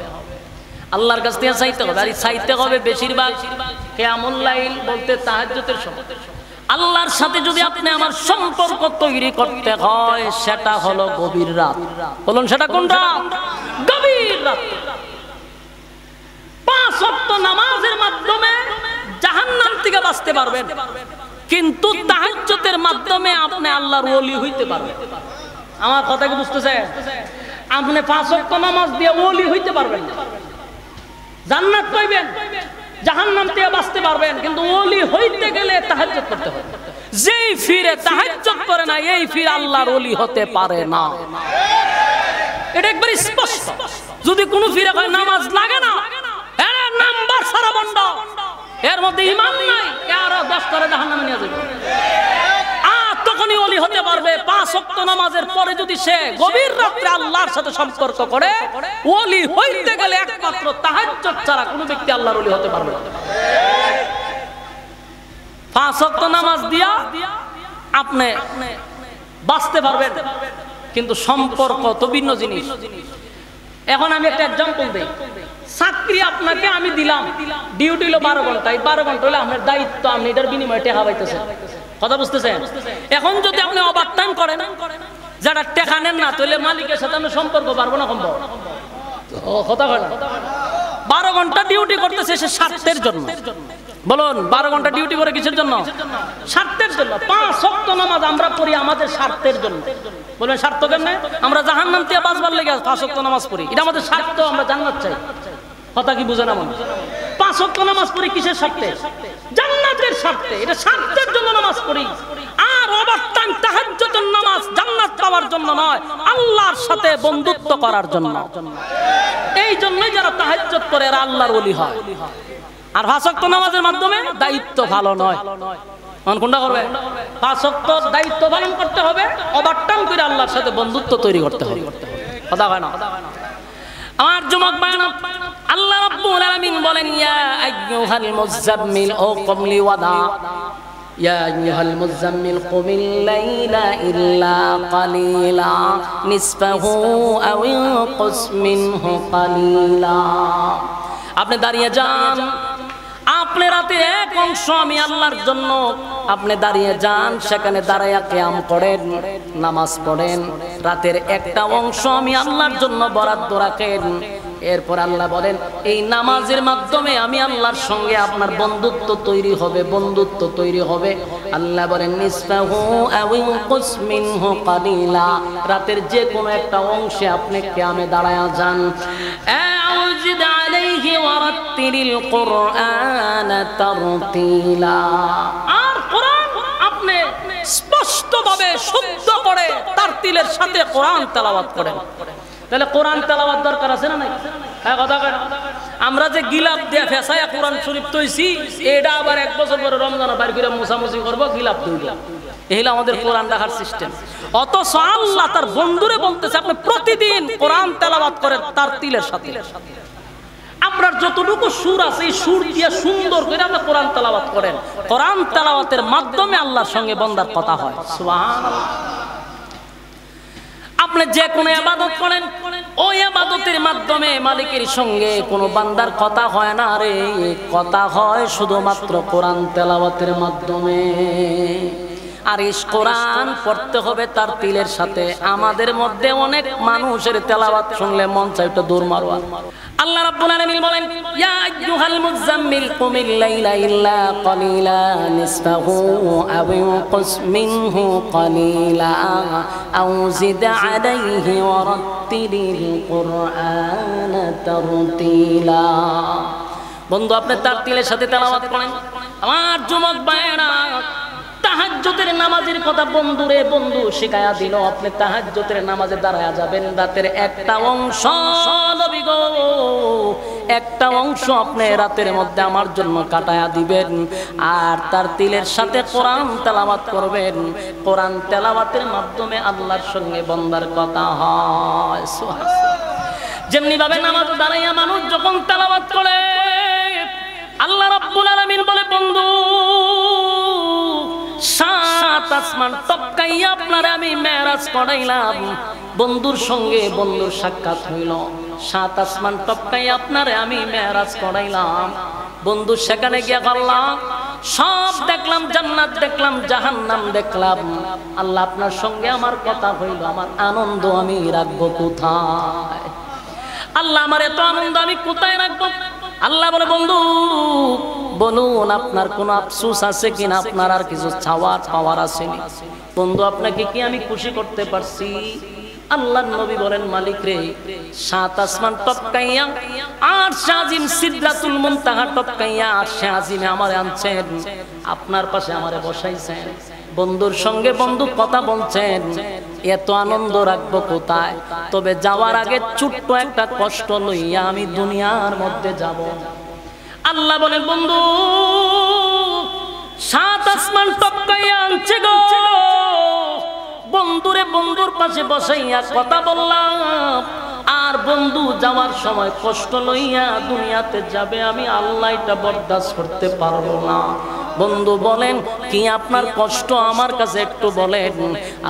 আল্লাহর কাছ থেকে চাইতে হবে। আর চাইতে হবে বেশিরভাগ কিয়ামুল লাইল বলতে তাহাজ্জুদের সময়। আল্লাহর সাথে যদি আপনি আমার সম্পর্ক তৈরি করতে হয়, সেটা হলো গভীর রাত। বলুন সেটা কোন রাত? গভীর রাত। 5 ওয়াক্ত নামাজের মাধ্যমে জাহান্নাম থেকে বাঁচতে পারবেন, কিন্তু তাহাজ্জুদের মাধ্যমে আপনি আল্লাহর ওলি হইতে পারবেন। আমার কথা কি বুঝতেছেন? আপনি 5 ওয়াক্ত নামাজ দিয়ে ওলি হইতে পারবেন না, জান্নাত পাইবেন, জাহান্নাম থেকে বাঁচতে পারবেন, কিন্তু ওলি হইতে গেলে তাহাজ্জুদ করতে হবে। যেই ফিরে তাহাজ্জুদ করে না, এই ফিরে আল্লাহর ওলি হতে পারে না। এটা একবার স্পষ্ট। যদি কোনো ফিরে কয় নামাজ লাগে না, এর নাম্বার সারা বন্ধ, এর মধ্যে ঈমান নাই, এর 10 করে জাহান্নামে নিয়ে যাবে। তখনই ওলি হতে পারবে। 5 ওয়াক্ত নামাজের পরে যদি সে গভীর রাতে আল্লাহর সাথে সম্পর্ক করে, ওলি হইতে গেলে একমাত্র তাহাজ্জুদ ছাড়া কোনো ব্যক্তি আল্লাহর ওলি হতে পারবে না। 5 ওয়াক্ত নামাজ দিয়া আপনি বাঁচতে পারবেন, কিন্তু সম্পর্ক তো ভিন্ন জিনিস। এখন আমি একটা এক্সাম্পল দেই। চাকরি আপনাকে আমি দিলাম, ডিউটি হলো 12 ঘন্টা, 12 ঘন্টা হলে আপনার দায়িত্ব, আপনি এটার বিনিময়ে টাকা পাইতেছেন। কথা বুঝতেছেন? এখন যদি আপনি ওভারটাইম করেন, যারা টাকা নেন না, তাহলে মালিকের সাথে আমি সম্পর্ক পারবো না, সম্ভব? কথা হয় না। 12 ঘন্টা ডিউটি করতেছে সে স্বার্থের জন্য। বলুন 12 ঘন্টা ডিউটি করে কিসের জন্য? স্বার্থের জন্য। 5 ওয়াক্ত নামাজ আমরা পড়ি আমাদের স্বার্থের জন্য। বলুন স্বার্থ কেমনে? আমরা জাহান্নাম থেকে বাঁচবার লেগে 5 ওয়াক্ত নামাজ পড়ি, এটা আমাদের স্বার্থ, আমরা জান্নাত চাই। কথা কি বুঝেন? আমার 5 ওয়াক্ত নামাজ পড়ি কিসের স্বার্থে? জান্নাতের স্বার্থে। এটা স্বার্থের জন্য নামাজ পড়ি। আর ওভারটাইম তাহাজ্জুদের নামাজ জান্নাত পাওয়ার জন্য নয়, আল্লাহর সাথে বন্ধুত্ব করার জন্য। এই জন্যই যারা তাহাজ্জুদ করে এরা আল্লাহর ওলি হয়। আর 5 ওয়াক্ত নামাজের মাধ্যমে দায়িত্ব ভালো নয়। কোনটা করবে? 5 ওয়াক্ত দায়িত্ব পালন করতে হবে, ওভারটাইম করে আল্লাহর সাথে বন্ধুত্ব তৈরি করতে হবে। কথা হয় না? আমার যুবক ভাইরা, আল্লাহ রাব্বুল আলামিন বলেন, ইয়া আইয়ুহাল মুযাম্মিল ও কমলি ওয়াদা, ইয়া আইয়ুহাল মুযাম্মিল কুমিল লাইলা ইল্লা কালিলা নিসফাহু আও ইনকুস মিনহু কালিলা। আপনি দাঁড়িয়ে যান, আপনি রাতে এক অংশ আমি আল্লাহর জন্য আপনি দাঁড়িয়ে যান, সেখানে দাঁড়াইয়া কিয়াম করেন, নামাজ পড়েন। রাতের একটা অংশ আমি আল্লাহর জন্য বরাদ্দ রাখেন। এরপর আল্লাহ বলেন, এই নামাজের মাধ্যমে আমি আল্লাহর সঙ্গে আপনার বন্ধুত্ব তৈরি হবে, বন্ধুত্ব তৈরি হবে। আল্লাহ বলেন, নিসফাহু আও ইনকুস মিনহু কালিলা। রাতের যে কোনো একটা অংশে আপনি কিয়ামে দাঁড়ায়া যান। আউজিদ আলাইহি ওয়ারাত্তিলিল কুরআনা তারতিলা। আর কোরআন আপনি স্পষ্টভাবে শুদ্ধ করে তারতিলের সাথে কোরআন তেলাওয়াত করেন। তাহলে কোরআন তেলাওয়াত দরকার আছে না নাই? হ্যাঁ, কথা কয়। আমরা যে গিলাপ দিয়ে ফেসায়া কোরআন শরীফ তৈছি, এটা আবার 1 বছর পরে রমজানে বাইর করে মুছামুছি করবো, গিলাপ তৈরি। এই হলো আমাদের কোরআন রাখার সিস্টেম। অথচ আল্লাহ তার বন্ধুরে বলতেছে, আপনি প্রতিদিন কোরআন তেলাওয়াত করেন তারতিলের সাথে। আপনার যতটুকু সুর আছে এই সুর দিয়ে সুন্দর করে আপনি কোরআন তেলাওয়াত করেন। কোরআন তেলাওয়াতের মাধ্যমে আল্লাহর সঙ্গে বান্দার কথা হয়। সুবহানাল্লাহ। আপনি যে কোনো ইবাদত করেন, ওই ইবাদতের মাধ্যমে মালিকের সঙ্গে কোনো বান্দার কথা হয় না রে, কথা হয় শুধুমাত্র কোরআন তেলাওয়াতের মাধ্যমে। আর এই কোরআন পড়তে হবে তার তিলের সাথে। আমাদের মধ্যে অনেক মানুষের তেলাওয়াত শুনলে মন চায় একটু দূর মারওয়া। আল্লাহ রাব্বুল আলামিন বলেন, ইয়া আইয়ুহাল মুযাম্মিল কুমিল লাইলা ইল্লা কালিলা নিসফাহু আও ইনকুস মিনহু কালিলা আও জিদ আলাইহি ওয়া রাত্তিলিল কুরআনা তারতিলা। বন্ধু, আপনি তার তিলের সাথে তেলাওয়াত করেন। আমার যুবক ভাইয়েরা, তাহাজ্জুদের নামাজের কথা বন্ধুরে বন্ধু শিখায়া দিল। আপনি তাহাজ্জুদের নামাজে দাঁড়ায়া যাবেন, রাতের একটা অংশ নবী গো, একটা অংশ আপনি রাতের মধ্যে আমার জন্য কাটায়া দিবেন। আর তার তিলের সাথে কোরআন তেলাওয়াত করবেন। কোরআন তেলাওয়াতের মাধ্যমে আল্লাহর সঙ্গে বান্দার কথা হয়। যেমনি ভাবে নামাজ দাঁড়াইয়া মানুষ যখন তেলাওয়াত করে, আল্লাহ রাব্বুল আলামিন বলে, বন্ধু সাত আসমান টপকাইয়া আপনারে আমি মেরাজ করাইলাম। বন্ধুর সঙ্গে বন্ধুর সাক্ষাৎ হইল, সাত আসমান টপকাইয়া আপনারে আমি মেরাজ করাইলাম। বন্ধু সেখানে গিয়া বললাম, সব দেখলাম, জান্নাত দেখলাম, জাহান্নাম দেখলাম। আল্লাহ আপনার সঙ্গে আমার কথা হইল, আমার আনন্দ আমি রাখবো কোথায়? আল্লাহ আমার এত আনন্দ আমি কোথায় রাখবো? আল্লাহ বলে, বন্ধু বলুন আপনার কোনো আফসোস আছে কিনা, আপনার আর কিছু চাওয়ার পাওয়ার আসেনি? বন্ধু আপনাকে কি আমি খুশি করতে পারছি? আল্লাহর নবী বলেন, মালিক রে, সাত আসমান টপকাইয়া আরশ আজিম সিদরাতুল মুনতাহা টপকাইয়া আরশ আজিমে আমারে আনছেন, আপনার পাশে আমারে বসাইছেন, বন্ধুর সঙ্গে বন্ধু কথা বলছেন, এত আনন্দ রাখবো কোথায়? তবে যাওয়ার আগে ছোট্ট একটা কষ্ট লইয়া আমি দুনিয়ার মধ্যে যাব। আল্লাহ বলেন, বন্ধু সাত আসমান টপকাইয়া আনছে গো, বন্ধুরে বন্ধুর পাশে বসাইয়া কথা বললাম। আর বন্ধু যাওয়ার সময় কষ্ট লইয়া দুনিয়াতে যাবে, আমি আল্লাহ এটা বরদাস্ত করতে পারবো না। বন্ধু বলেন, কি আপনার কষ্ট আমার কাছে একটু বলেন।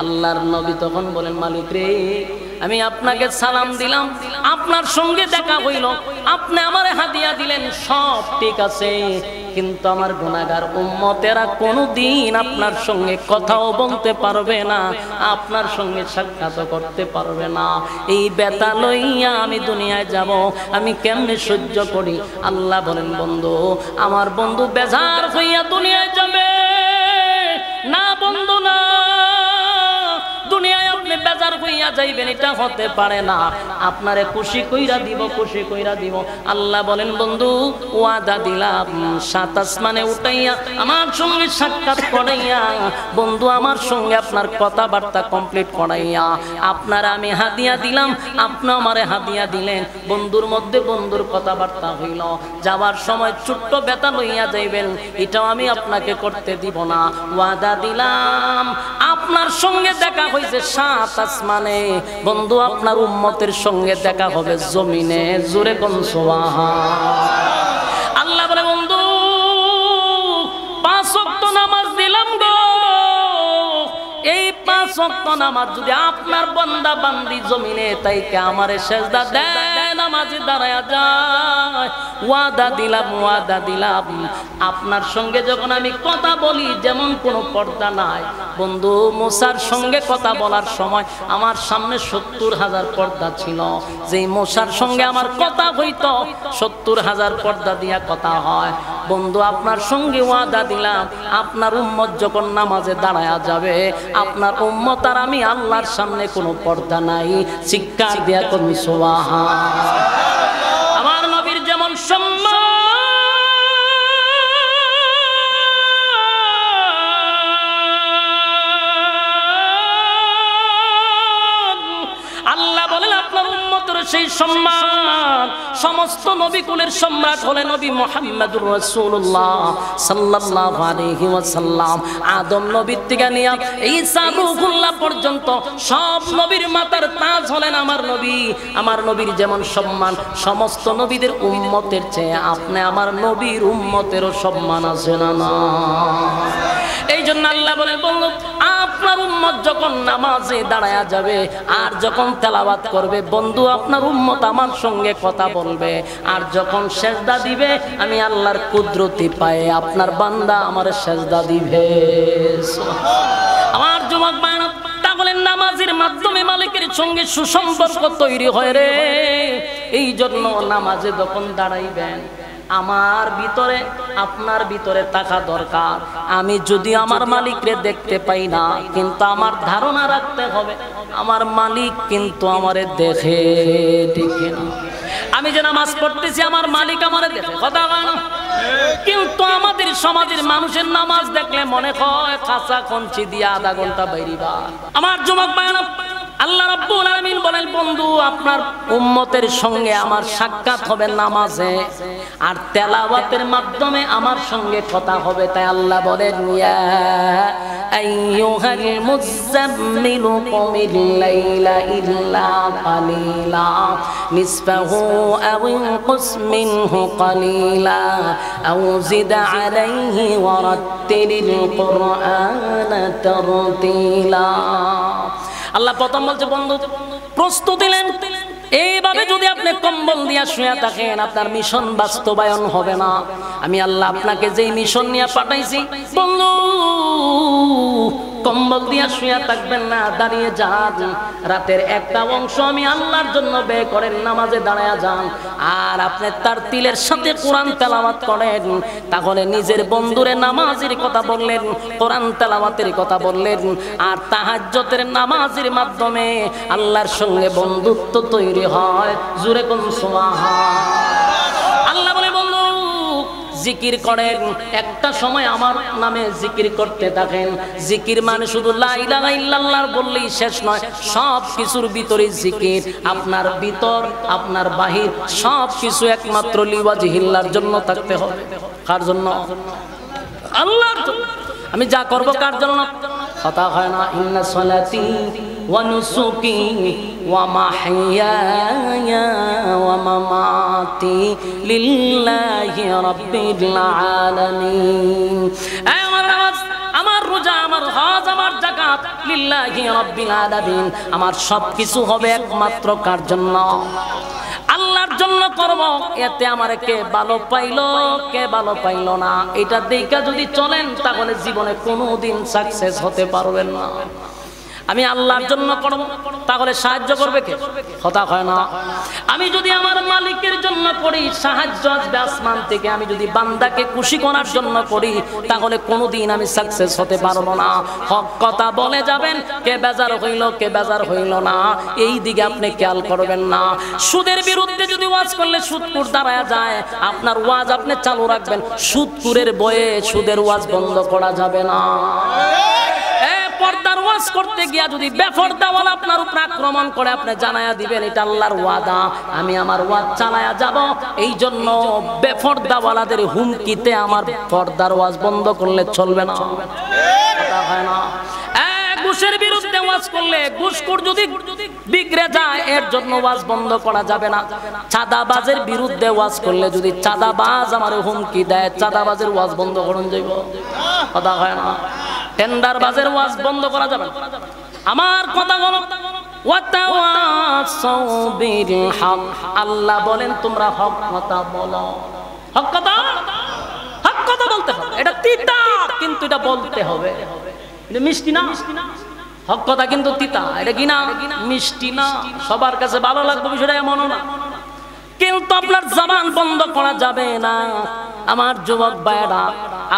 আল্লাহর নবী তখন বলেন, মালিক রে, আমি আপনাকে সালাম দিলাম, আপনার সঙ্গে দেখা হইল, আপনি আমারে হাদিয়া দিলেন, সব ঠিক আছে, কিন্তু আমার গুনাহগার উম্মতেরা কোনোদিন আপনার সঙ্গে কথাও বলতে পারবে না, আপনার সঙ্গে সাক্ষাৎ করতে পারবে না। এই ব্যথা লইয়া আমি দুনিয়ায় যাব, আমি কেমনে সহ্য করি? আল্লাহ বলেন, বন্ধু আমার বন্ধু বেজার হইয়া দুনিয়ায় যাবে না। বন্ধু না, দুনিয়ায় আপনি বেজার হইয়া যাইবেন এটা হতে পারে না। আপনারে খুশি কইরা দিব, খুশি কইরা দিব। আল্লাহ বলেন, বন্ধু ওয়াদা দিলাম, সাত আসমানে উঠাইয়া আমার সঙ্গে সাক্ষাৎ করাইয়া, বন্ধু আমার সঙ্গে আপনার কথাবার্তা কমপ্লিট করাইয়া আপনার আমি হাদিয়া দিলাম, আপনি আমারে হাদিয়া দিলেন, বন্ধুর মধ্যে বন্ধুর কথাবার্তা হইল। যাওয়ার সময় ছোট্ট ব্যথা লইয়া যাইবেন, এটাও আমি আপনাকে করতে দিব না। ওয়াদা দিলাম, আপনার সঙ্গে দেখা হইছে সাত আসমানে, বন্ধু আপনার উম্মতের সঙ্গে দেখা হবে জমিনে। জোরে কোন সুবহান। আল্লাহ বলে, বন্ধু পাঁচ ওয়াক্ত নামাজ দিলাম গো, এই পাঁচ ওয়াক্ত নামাজ যদি আপনার বান্দা বান্দি জমিনে তাইকে আমারে সেজদা দেয়, নামাজে দাঁড়ায়া যায়, ওয়াদা দিলাম, ওয়াদা দিলাম, আপনার সঙ্গে যখন আমি কথা বলি যেমন কোনো পর্দা নাই। বন্ধু মুসার সঙ্গে কথা বলার সময় আমার সামনে ৭০,০০০ পর্দা ছিল, যেই মুসার সঙ্গে আমার কথা হইতো ৭০,০০০ পর্দা দিয়া কথা হয়। বন্ধু আপনার সঙ্গে ওয়াদা দিলাম, আপনার উম্মত যখন নামাজে দাঁড়ায়া যাবে, আপনার উম্মত আর আমি আল্লাহর সামনে কোনো পর্দা নাই। চিৎকার দিয়া কোন সুবহান। আমার নবীর যেমন সম্মান, আল্লাহ বলেন আপনার উম্মতের সেই সম্মান সমস্ত নবীকুলের সম্রাট হলেন নবী মুহাম্মদুর রাসূলুল্লাহ সাল্লাল্লাহু আলাইহি ওয়াসাল্লাম। আদম নবীর থেকে নিয়ে ঈসা রূহুল্লাহ পর্যন্ত সব নবীর মাথার তাজ হলেন আমার নবী। আমার নবীর যেমন সম্মান সমস্ত নবীদের উম্মতের চেয়ে আপনি আমার নবীর উম্মতেরও সম্মান আছে না? না। এই জন্য আল্লাহ বলে বলল, আপনার উম্মত যখন নামাজে দাঁড়ায়া যাবে আর যখন তেলাওয়াত করবে, বন্ধু আপনার উম্মত আমার সঙ্গে কথা বলবে। আর যখন সেজদা দিবে, আমি আল্লাহর কুদরতি পায়ে আপনার বান্দা আমার সেজদা দিবে। আমার যুবক ভাইরা, তাহলে নামাজের মাধ্যমে মালিকের সঙ্গে সুসম্পর্ক তৈরি হয় রে। এই জন্য নামাজে যখন দাঁড়াইবেন, আমার ভিতরে আপনার ভিতরে থাকা দরকার, আমি যদি আমার মালিকরে দেখতে পাই না, কিন্তু আমার ধারণা রাখতে হবে আমার মালিক কিন্তু আমারে দেখে। ঠিক না? আমি যে নামাজ পড়তেছি আমার মালিক আমারে দেখে, কথা বলে না? কিন্তু আমাদের সমাজের মানুষের নামাজ দেখলে মনে হয় কাঁচা কঞ্চি দিয়ে আধা ঘন্টা বাইরিবা। আমার যুবক ভাইরা, আল্লাহ রাব্বুল আলামিন বলেন, বন্ধু আপনার উম্মতের সঙ্গে আমার সাক্ষাৎ হবে নামাজে, আর তেলাওয়াতের মাধ্যমে আমার সঙ্গে কথা হবে। তাই আল্লাহ বলেন, ইয়া আইয়ুহাল মুযাম্মিলু কুমিল লাইলা ইল্লা কালিলা নিসফাহু আও ইনকুস মিনহু কালিলা আও জিদ আলাইহি ওয়া রাত্তিলিল কুরআনা তারতিলা। আল্লাহ প্রথম বলছে, বন্ধু প্রস্তুতি নেন। এইভাবে যদি আপনি কম্বল দিয়া শুয়ে থাকেন, আপনার মিশন বাস্তবায়ন হবে না। আমি আল্লাহ আপনাকে যেই মিশন নিয়ে পাঠাইছি, বন্ধু কম্বল দিয়া শুয়ে থাকবেন না, দাঁড়িয়ে যান। রাতের একটা অংশ আমি আল্লাহর জন্য ব্যয় করেন, নামাজে দাঁড়ায়া যান। আর আপনি তার তিলের সাথে কোরআন তেলাওয়াত করেন। তাহলে নিজের বন্ধুরে নামাজের কথা বললেন, কোরআন তেলাওয়াতের কথা বললেন, আর তাহাজ্জুদের নামাজের মাধ্যমে আল্লাহর সঙ্গে বন্ধুত্ব তৈরি হয়। জোরে কোন সুবহান। আল্লাহ বলে, বন্ধু জিকির করেন, একটা সময় আমার নামে জিকির করতে থাকেন। জিকির মানে শুধু লা ইলাহা ইল্লাল্লাহ বললেই শেষ নয়, সব কিছুর ভিতরে জিকির। আপনার ভিতর আপনার বাহির সব কিছু একমাত্র লিওয়াজহিল্লাহর জন্য থাকতে হবে। কার জন্য? আল্লাহর জন্য। আমি যা করব কার জন্য? কথা হয় না, ইন্না সালাতি ওয়া নুসুকি ওয়া মাহইয়ায়া ওয়া মামাতি লিল্লাহি রাব্বিল আলামিন। আমার নামাজ, আমার রোজা, আমার হজ, আমার যাকাত লিল্লাহি রাব্বিল আলামিন। আমার সবকিছু হবে একমাত্র কার জন্য? আল্লাহর জন্য করব। এতে আমারে কে ভালো পাইলো কে ভালো পাইলো না, এটা দেখা যদি চলেন তাহলে জীবনে কোনোদিন সাকসেস হতে পারবেন না। আমি আল্লাহর জন্য করব, তাহলে সাহায্য করবে কে? কথা হয় না। আমি যদি আমার মালিকের জন্য করি, সাহায্য আসবে আসমান থেকে। আমি যদি বান্দাকে খুশি করার জন্য করি, তাহলে কোনোদিন আমি সাকসেস হতে পারবো না। হক কথা বলে যাবেন, কে বেজার হইল কে বেজার হইল না, এই দিকে আপনি খেয়াল করবেন না। সুদের বিরুদ্ধে যদি ওয়াজ করলে সুদখোর দাঁড়ায়া যায়, আপনার ওয়াজ আপনি চালু রাখবেন। সুদখোরের বয়ে সুদের ওয়াজ বন্ধ করা যাবে না। পর্দার ওয়াজ করতে গিয়া যদি বেপরদাওয়ালা আপনার উপর আক্রমণ করে, আপনি জানায়া দিবেন এটা আল্লাহর ওয়াদা, আমি আমার ওয়াজ চালায়া যাব। এই জন্য বেপরদাওয়ালাদের হুমকিতে আমার পর্দার ওয়াজ বন্ধ করলে চলবে না। কথা হয় না। ঘুষের বিরুদ্ধে ওয়াজ করলে, ঘুষখোর যদি বিগড়ে যায়, এর জন্য ওয়াজ বন্ধ করা যাবে না। চাঁদাবাজের বিরুদ্ধে ওয়াজ করলে যদি চাঁদাবাজ আমার হুমকি দেয়, চাঁদাবাজের ওয়াজ বন্ধ করুন যাইব। কথা হয় না। টেন্ডার বাজের ওয়াজ বন্ধ করা যাবে না। আমার কথা বলো, ওয়াতাওয়াসাউ বিল হক। আল্লাহ বলেন তোমরা হক কথা বলো। হক কথা, হক কথা বলতে হবে। এটা তিতা, কিন্তু এটা বলতে হবে। এটা মিষ্টি না। হক কথা কিন্তু তিতা। এটা কি না? মিষ্টি না। সবার কাছে ভালো লাগবে বিষয়টা এমন না, কিন্তু আপনার জবান বন্ধ করা যাবে না। আমার যুবক ভাইরা,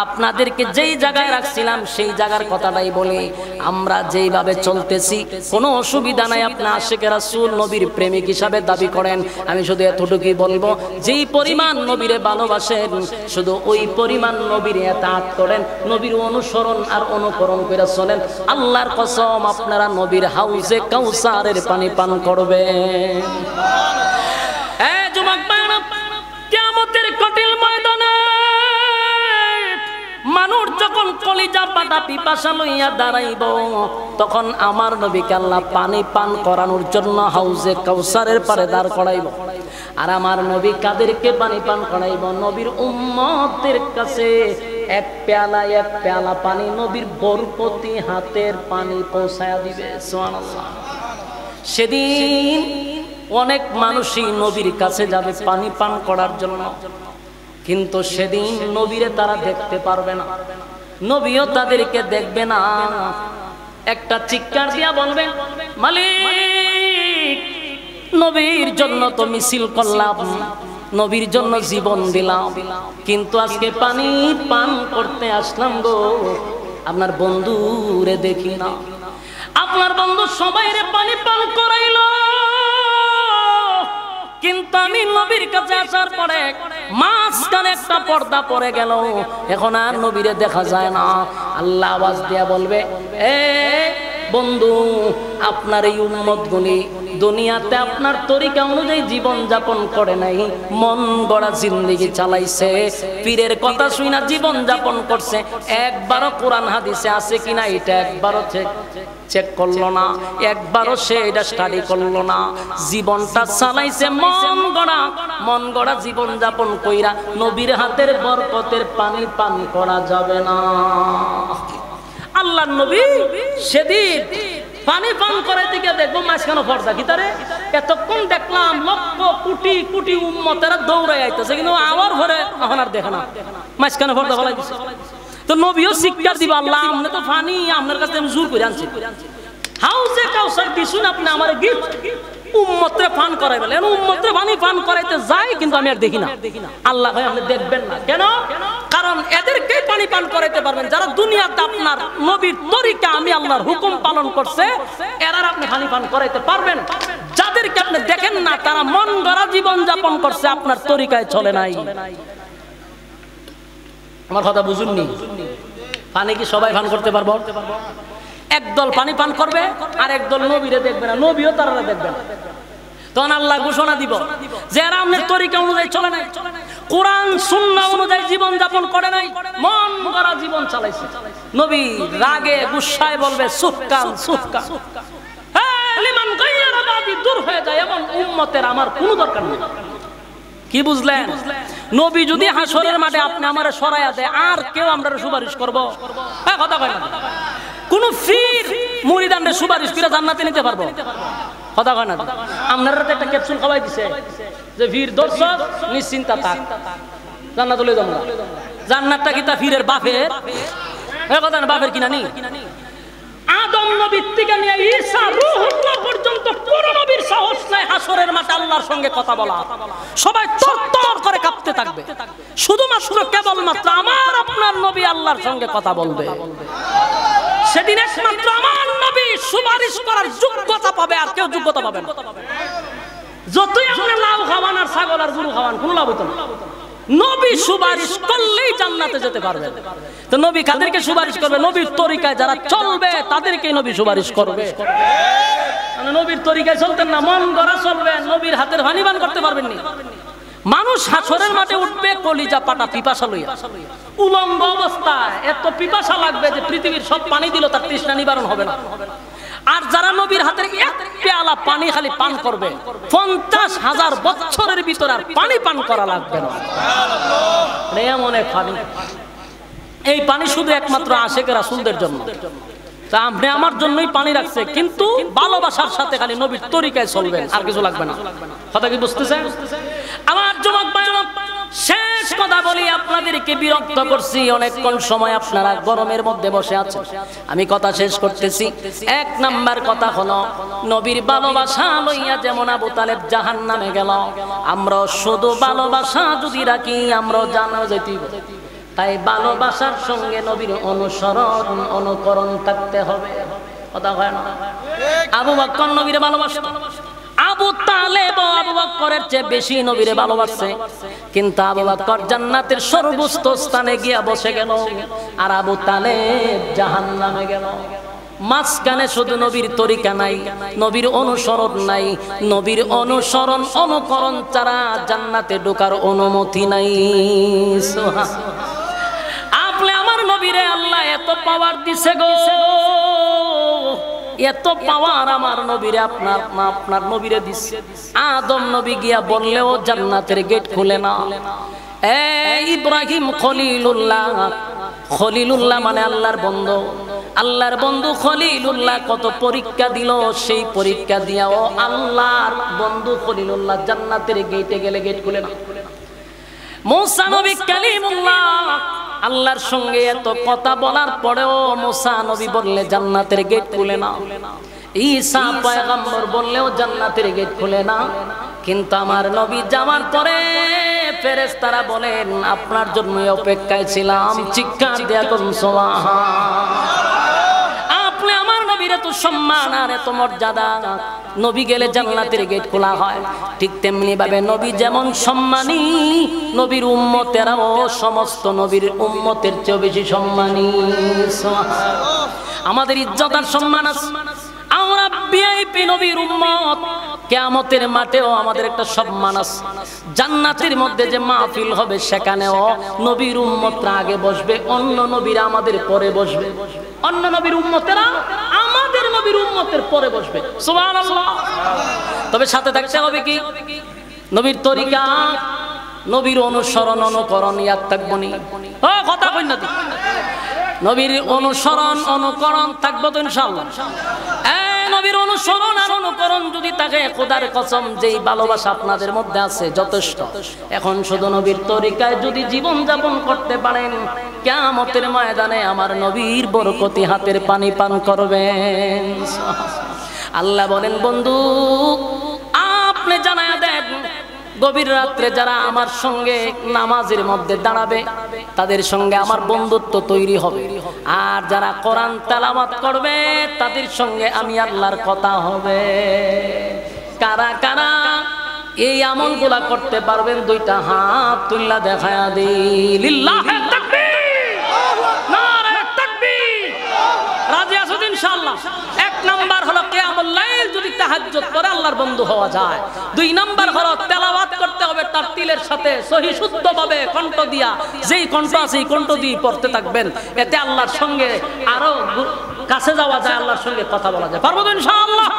আপনাদেরকে যেই জায়গায় রাখছিলাম সেই জায়গার কথাটাই বলি। আমরা যেইভাবে চলতেছি কোনো অসুবিধা নাই। আপনি আশিকে রাসূল নবীর প্রেমিক হিসাবে দাবি করেন, আমি শুধু এতটুকুই বলবো, যেই পরিমাণ নবীরে ভালোবাসেন শুধু ওই পরিমাণ নবীর ইতাআত করেন, নবীর অনুসরণ আর অনুকরণ করে চলেন। আল্লাহর কসম আপনারা নবীর হাউজে কাউসারের পানি পান করবেন। যুবক ভাইরা, কিয়ামতের কঠিন ময়দানে মানুষ যখন কলিজা পাটা পিপাসা লইয়া দাঁড়াইব, তখন আমার নবীকে আল্লাহ পানি পান করানোর জন্য হাউজে কাউসারের পারে দাঁড় করাইব। আর আমার নবী কাদেরকে পানি পান করাইব? নবীর উম্মতের কাছে এক পেয়ালা পানি নবীর বরকতি হাতের পানি পৌঁছায়া দিবে। সুবহানাল্লাহ। সেদিন অনেক মানুষই নবীর কাছে যাবে পানি পান করার জন্য, কিন্তু সেদিন নবীরে তারা দেখতে পারবে না, নবীও তাদেরকে দেখবে না। একটা চিৎকার দিয়া বলবে, মালিক, নবীর জন্য তো মিছিল করলাম, নবীর জন্য জীবন দিলাম, কিন্তু আজকে পানি পান করতে আসলাম গো, আপনার বন্ধুরে দেখি না। আপনার বন্ধু সবাইরে পানি পান করাইলো, কিন্তু আমি নবীর কাছে আসার পরে মাঝখানে একটা পর্দা পড়ে গেল, এখন আর নবীরে দেখা যায় না। আল্লাহ আওয়াজ দিয়া বলবে, এ বন্ধু, আপনার এই উম্মতগুলি দুনিয়াতে আপনার তরিকা অনুযায়ী জীবন যাপন করে নাই, মন গড়া জিন্দেগি চালাইছে, পীরের কথা শুনা জীবন যাপন করছে, একবারও কোরআন হাদিসে আছে কিনা এটা একবারও চেক করলো না, একবারও সে এটা স্টাডি করলো না, জীবনটা চালাইছে মন গড়া জীবন যাপন কইরা। নবীর হাতের বরকতের পানি পান করা যাবে না। আল্লাহর নবী সেদিন পানি পান করাইতে গিয়ে দেখবো মাঝখানে পর্দা কি তারে, এতক্ষণ দেখলাম লক্ষ কোটি কোটি উম্মতেরা দৌড়াই আইতেছে, কিন্তু আমার ঘরে এখন আর দেখে না, মাঝখানে পর্দা ফেলাই দিছে। তো নবীও শিক্ষা দিবা, আল্লাহ আপনি তো পানি আপনার কাছে আমি জোর করে আনছি, হাউজে কাউসার দিছুন আপনি আমার গিফট, উম্মতরে পান করাই বলে, উম্মতরে পানি পান করাইতে যাই, কিন্তু আমি আর দেখি না। আল্লাহ ভাই আপনি দেখবেন না কেন? কারণ এদেরকে পানি পান করাইতে পারবেন যারা দুনিয়াতে আপনার নবীর তরিকা আমি আল্লাহর হুকুম পালন করছে, এরা আপনি পানি পান করাইতে পারবেন। যাদেরকে আপনি দেখেন না তারা মন গড়া জীবন যাপন করছে, আপনার তরিকায় চলে নাই। আমার কথা বুঝুননি? পানি কি সবাই পান করতে পারবো? একদল পানি পান করবে আর একদল নবীরে দেখবে না, নবীও তারা দেখবে না। তখন আল্লাহ ঘোষণা দিব যে এরা আপনার তরিকা অনুযায়ী চলে নাই, কোরআন সুন্নাহ অনুযায়ী জীবন যাপন করে নাই, মন গড়া জীবন চালাইছে। নবী রাগে গুসায় বলবে, সুফকান সুফকান, লিমান গায়্যারা বাদি, দূর হয়ে যায়, এবং উম্মতের আমার কোনো দরকার নেই। কি বুঝলেন? নবী যদি হাসরের মাঠে আপনি আমারে সরাইয়া দেয়, আর কেউ আমরা সুপারিশ করবো? কথা কয় না। কোন ফির মুরিদানরে সুপারিশ করে জান্নাতে নিতে পারবো? কথা কয় না। আপনারা তো একটা ক্যাপসুল খাওয়াই দিছে যে ফির দর্শক নিশ্চিন্তা থাক, জান্নাত লয়ে যাবো। জান্নাতটা কি তা ফিরের বাপের? কথা না, বাপের কিনা নি। আদম নবীর থেকে নিয়ে ঈসা রূহুল্লাহ পর্যন্ত কোন নবীর সাহস নাই হাসরের মাঠে আল্লাহর সঙ্গে কথা বলা। সবাই তরতর করে কাঁপতে থাকবে, শুধুমাত্র কেবলমাত্র আমার আপনার নবী আল্লাহর সঙ্গে কথা বলবে। সেদিন একমাত্র আমার নবী সুপারিশ করার যোগ্যতা পাবে, আর কেউ যোগ্যতা পাবে না। যতই আপনি লাউ খাওয়ান আর ছাগল আর গরু খাওয়ান, কোনো লাভ হতো না। নবী সুপারিশ করলেই জান্নাতে যেতে পারবে। তো নবী কাদেরকে সুপারিশ করবে? নবীর তরিকায় যারা চলবে তাদেরকেই নবী সুপারিশ করবে। মানে নবীর তরিকায় চলতেন না, মন গড়া চলবেন, নবীর হাতের পানি পান করতে পারবেন না। মানুষ হাসরের মাঠে উঠবে কলিজা পাটা পিপাসা লইয়া, উলঙ্গ অবস্থায়, এত পিপাসা লাগবে যে পৃথিবীর সব পানি দিল তার তৃষ্ণা নিবারণ হবে না। আর যারা নবীর হাতের এক পেয়ালা পানি খালি পান করবে, 50,000 বছরের ভিতর আর পানি পান করা লাগবে না। এমন এক পানি, এই পানি শুধু একমাত্র আশিক রাসূলদের জন্য। তা আপনি আমার জন্যই পানি রাখছে, কিন্তু ভালোবাসার সাথে খালি নবীর তরিকায় চলবেন, আর কিছু লাগবে না। কথা কি বুঝতেছেন? আমার যুবক ভাইরা, শেষ কথা বলি, আপনাদেরকে বিরক্ত করছি, অনেকক্ষণ সময় আপনারা গরমের মধ্যে বসে আছেন, আমি কথা শেষ করতেছি। এক নাম্বার কথা হলো, নবীর ভালোবাসা লইয়া যেমন আবু তালেব জাহান্নামে গেল, আমরা শুধু ভালোবাসা যদি রাখি আমরা জানা যেতে, তাই ভালোবাসার সঙ্গে নবীর অনুসরণ অনুকরণ থাকতে হবে। কথা হয় না? আবু বকর নবীর ভালোবাসা, আবু তালেব আবু বকরের চেয়ে বেশি নবীরে ভালোবাসে, কিন্তু আবু বকর জান্নাতের সর্বোচ্চ স্থানে গিয়া বসে গেল, আর আবু তালেব জাহান্নামে গেল। মাঝখানে শুধু নবীর তরিকা নাই, নবীর অনুসরণ নাই, নবীর অনুসরণ অনুকরণ ছাড়া জান্নাতে ঢোকার অনুমতি নাই। আপনি আমার নবীরে আল্লাহ এত পাওয়ার দিছে গো, এত পাওয়ার আমার নবীরে আপনার নবীরে দিছে। আদম নবী গিয়া বললেও জান্নাতের গেট খুলে না। ইব্রাহিম খলিলুল্লাহ, খলিলুল্লাহ মানে আল্লাহর বন্ধু, আল্লাহর বন্ধু খলিলুল্লাহ কত পরীক্ষা দিল, সেই পরীক্ষা দিয়াও আল্লাহর বন্ধু খলিলুল্লাহ জান্নাতের গেটে গেলে গেট খুলে না। মুসা নবী কালিমুল্লাহ, আল্লাহর সঙ্গে এত কথা বলার পরেও মুসা নবী বললে জান্নাতের গেট খুলে না। ঈসা পয়গম্বর বললেও জান্নাতের গেট খুলে না। কিন্তু আমার নবী যাওয়ার পরে ফেরেশতারা বলেন আপনার জন্য অপেক্ষায় ছিলাম, চিৎকার দেয়া করুন সুবহান। আপনি আমার নবীর এত সম্মান আর এত মর্যাদা, নবী গেলে জান্নাতের গেট খোলা হয়, ঠিক তেমনি ভাবে নবী যেমন সম্মানী, নবীর উম্মতেরাও সমস্ত নবীর উম্মতের চেয়ে বেশি সম্মানী। আমাদের ইজ্জত আর সম্মান আছে, আমরা ভিআইপি নবীর উম্মত। কিয়ামতের মাঠেও আমাদের একটা সম্মান আছে। জান্নাতের মধ্যে যে মাহফিল হবে সেখানেও নবীর উম্মতরা আগে বসবে, অন্য নবীরা আমাদের পরে বসবে, অন্য নবীর উম্মতেরা আমাদের নবীর উম্মতের পরে বসবে। সুবহানাল্লাহ। তবে সাথে থাকতে হবে কি? নবীর তরিকা, নবীর অনুসরণ অনুকরণ ইয়াদ থাকবনি। ও কথা কই না, নবীর অনুসরণ অনুকরণ থাকবো তো ইনশাআল্লাহ। নবীর অনুসরণ আর অনুকরণ যদি থাকে, খোদার কসম যেই ভালোবাসা আপনাদের মধ্যে আছে যথেষ্ট। এখন শুধু নবীর তরিকায় যদি জীবন যাপন করতে পারেন, কিয়ামতের ময়দানে আমার নবীর বরকতি হাতের পানি পান করবেন। আল্লাহ বলেন বন্ধু আপনি জানায়া দেন, গভীর রাত্রে যারা আমার সঙ্গে নামাজের মধ্যে দাঁড়াবে তাদের সঙ্গে আমার বন্ধুত্ব তৈরি হবে, আর যারা কোরআন তেলাওয়াত করবে তাদের সঙ্গে আমি আল্লাহর কথা হবে। কারা কারা এই আমলগুলা করতে পারবেন? দুইটা হাত তুল্লা দেখায়া দিই। লিল্লাহি তাকবীর, নারে তাকবীর। রাজি আছেন ইনশাআল্লাহ? এক নাম্বার হলো কিয়ামুল লাইল যদি তাহাজ্জুদ করে আল্লাহর বন্ধু হওয়া যায়। দুই নাম্বার হলো তেলাওয়াত করতে হবে তারতিলের সাথে, সহি শুদ্ধভাবে কণ্ঠ দিয়া, যেই কণ্ঠ আছে এই কণ্ঠ দিয়ে পড়তে থাকবেন, এতে আল্লাহর সঙ্গে আরো কাছে যাওয়া যায়, আল্লাহর সঙ্গে কথা বলা যায়। পারবো তো ইনশাআল্লাহ?